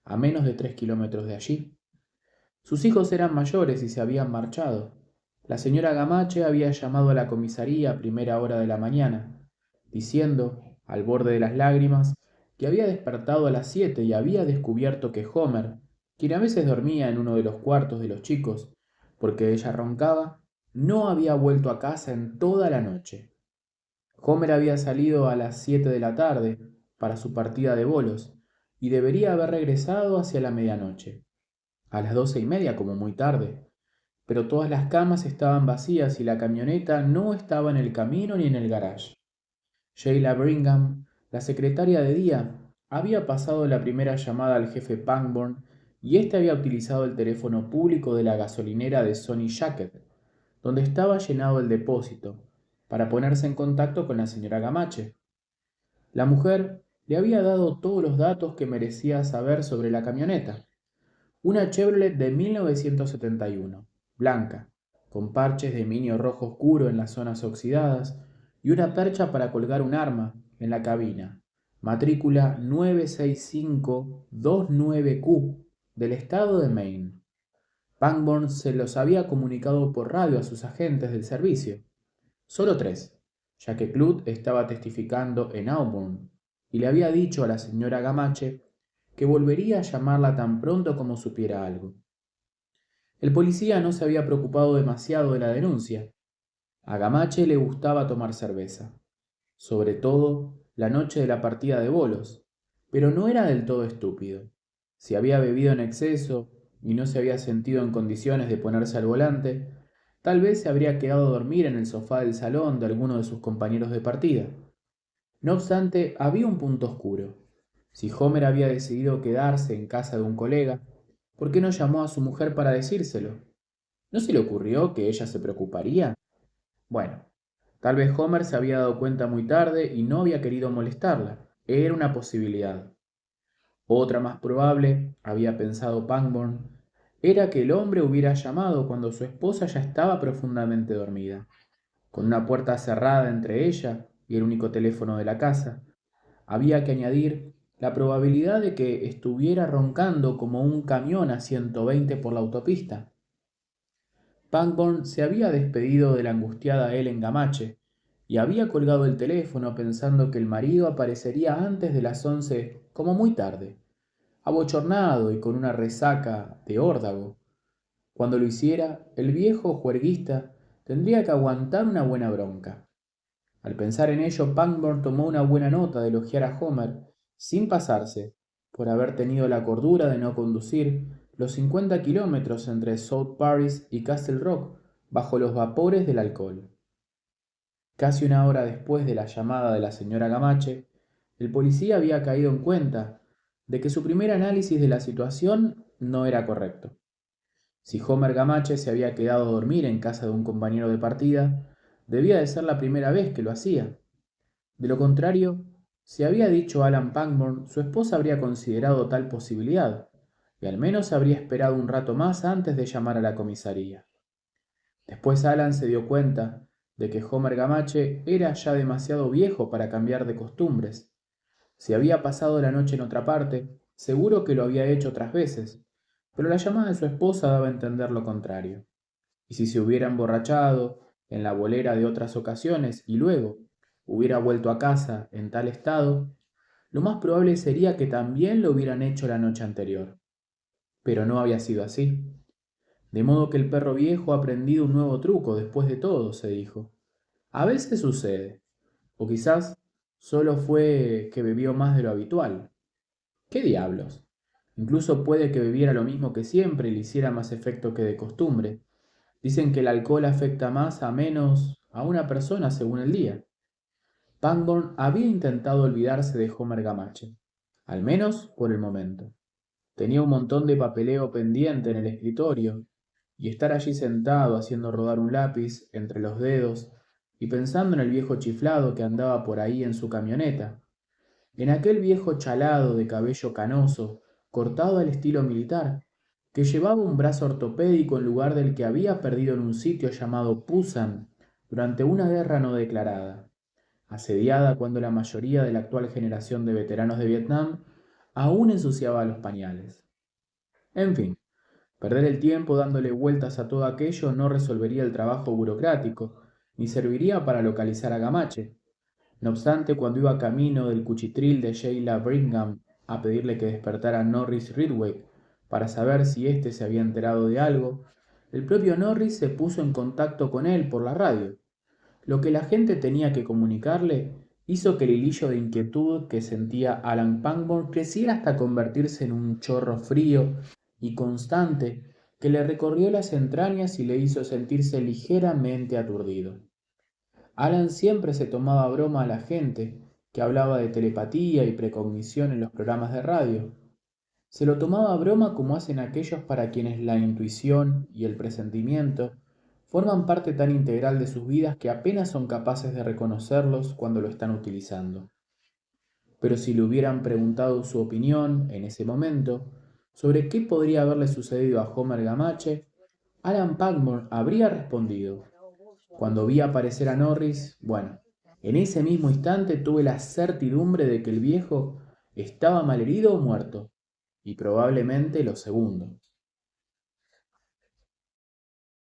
a menos de 3 kilómetros de allí. Sus hijos eran mayores y se habían marchado. La señora Gamache había llamado a la comisaría a primera hora de la mañana, diciendo, al borde de las lágrimas, que había despertado a las 7 y había descubierto que Homer, quien a veces dormía en uno de los cuartos de los chicos, porque ella roncaba, no había vuelto a casa en toda la noche. Homer había salido a las 7 de la tarde para su partida de bolos y debería haber regresado hacia la medianoche, a las 12:30 como muy tarde, pero todas las camas estaban vacías y la camioneta no estaba en el camino ni en el garage. Sheila Brigham, la secretaria de día, había pasado la primera llamada al jefe Pangborn y éste había utilizado el teléfono público de la gasolinera de Sonny Jacket, donde estaba llenado el depósito, para ponerse en contacto con la señora Gamache. La mujer le había dado todos los datos que merecía saber sobre la camioneta. Una Chevrolet de 1971, blanca, con parches de minio rojo oscuro en las zonas oxidadas y una percha para colgar un arma en la cabina, matrícula 96529Q del estado de Maine. Pangborn se los había comunicado por radio a sus agentes del servicio. Solo 3, ya que Clute estaba testificando en Auburn y le había dicho a la señora Gamache que volvería a llamarla tan pronto como supiera algo. El policía no se había preocupado demasiado de la denuncia. A Gamache le gustaba tomar cerveza, sobre todo la noche de la partida de bolos, pero no era del todo estúpido. Si había bebido en exceso y no se había sentido en condiciones de ponerse al volante, Tal vez se habría quedado a dormir en el sofá del salón de alguno de sus compañeros de partida. No obstante, había un punto oscuro. Si Homer había decidido quedarse en casa de un colega, ¿por qué no llamó a su mujer para decírselo? ¿No se le ocurrió que ella se preocuparía? Bueno, tal vez Homer se había dado cuenta muy tarde y no había querido molestarla. Era una posibilidad. Otra más probable, había pensado Pangborn, era que el hombre hubiera llamado cuando su esposa ya estaba profundamente dormida. Con una puerta cerrada entre ella y el único teléfono de la casa, había que añadir la probabilidad de que estuviera roncando como un camión a 120 por la autopista. Pangborn se había despedido de la angustiada Ellen Gamache y había colgado el teléfono pensando que el marido aparecería antes de las 11 como muy tarde, abochornado y con una resaca de órdago. Cuando lo hiciera, el viejo juerguista tendría que aguantar una buena bronca. Al pensar en ello, Pangborn tomó una buena nota de elogiar a Homer, sin pasarse, por haber tenido la cordura de no conducir los 50 kilómetros entre South Paris y Castle Rock bajo los vapores del alcohol. Casi una hora después de la llamada de la señora Gamache, el policía había caído en cuenta de que su primer análisis de la situación no era correcto. Si Homer Gamache se había quedado a dormir en casa de un compañero de partida, debía de ser la primera vez que lo hacía. De lo contrario, si había dicho Alan Pangborn, su esposa habría considerado tal posibilidad, y al menos habría esperado un rato más antes de llamar a la comisaría. Después Alan se dio cuenta de que Homer Gamache era ya demasiado viejo para cambiar de costumbres. Si había pasado la noche en otra parte, seguro que lo había hecho otras veces, pero la llamada de su esposa daba a entender lo contrario. Y si se hubiera emborrachado en la bolera de otras ocasiones y luego hubiera vuelto a casa en tal estado, lo más probable sería que también lo hubieran hecho la noche anterior. Pero no había sido así. De modo que el perro viejo ha aprendido un nuevo truco después de todo, se dijo. A veces sucede, o quizás solo fue que bebió más de lo habitual. ¿Qué diablos? Incluso puede que bebiera lo mismo que siempre y le hiciera más efecto que de costumbre. Dicen que el alcohol afecta más a menos a una persona según el día. Pangborn había intentado olvidarse de Homer Gamache, al menos por el momento. Tenía un montón de papeleo pendiente en el escritorio, y estar allí sentado haciendo rodar un lápiz entre los dedos y pensando en el viejo chiflado que andaba por ahí en su camioneta, en aquel viejo chalado de cabello canoso, cortado al estilo militar, que llevaba un brazo ortopédico en lugar del que había perdido en un sitio llamado Pusan durante una guerra no declarada, asediada cuando la mayoría de la actual generación de veteranos de Vietnam aún ensuciaba los pañales. En fin, perder el tiempo dándole vueltas a todo aquello no resolvería el trabajo burocrático, ni serviría para localizar a Gamache. No obstante, cuando iba camino del cuchitril de Sheila Brigham a pedirle que despertara a Norris Ridgway para saber si éste se había enterado de algo, el propio Norris se puso en contacto con él por la radio. Lo que la gente tenía que comunicarle hizo que el hilillo de inquietud que sentía Alan Pangborn creciera hasta convertirse en un chorro frío y constante que le recorrió las entrañas y le hizo sentirse ligeramente aturdido. Alan siempre se tomaba a broma a la gente que hablaba de telepatía y precognición en los programas de radio. Se lo tomaba a broma como hacen aquellos para quienes la intuición y el presentimiento forman parte tan integral de sus vidas que apenas son capaces de reconocerlos cuando lo están utilizando. Pero si le hubieran preguntado su opinión en ese momento sobre qué podría haberle sucedido a Homer Gamache, Alan Pangborn habría respondido: cuando vi aparecer a Norris, bueno, en ese mismo instante tuve la certidumbre de que el viejo estaba malherido o muerto, y probablemente lo segundo.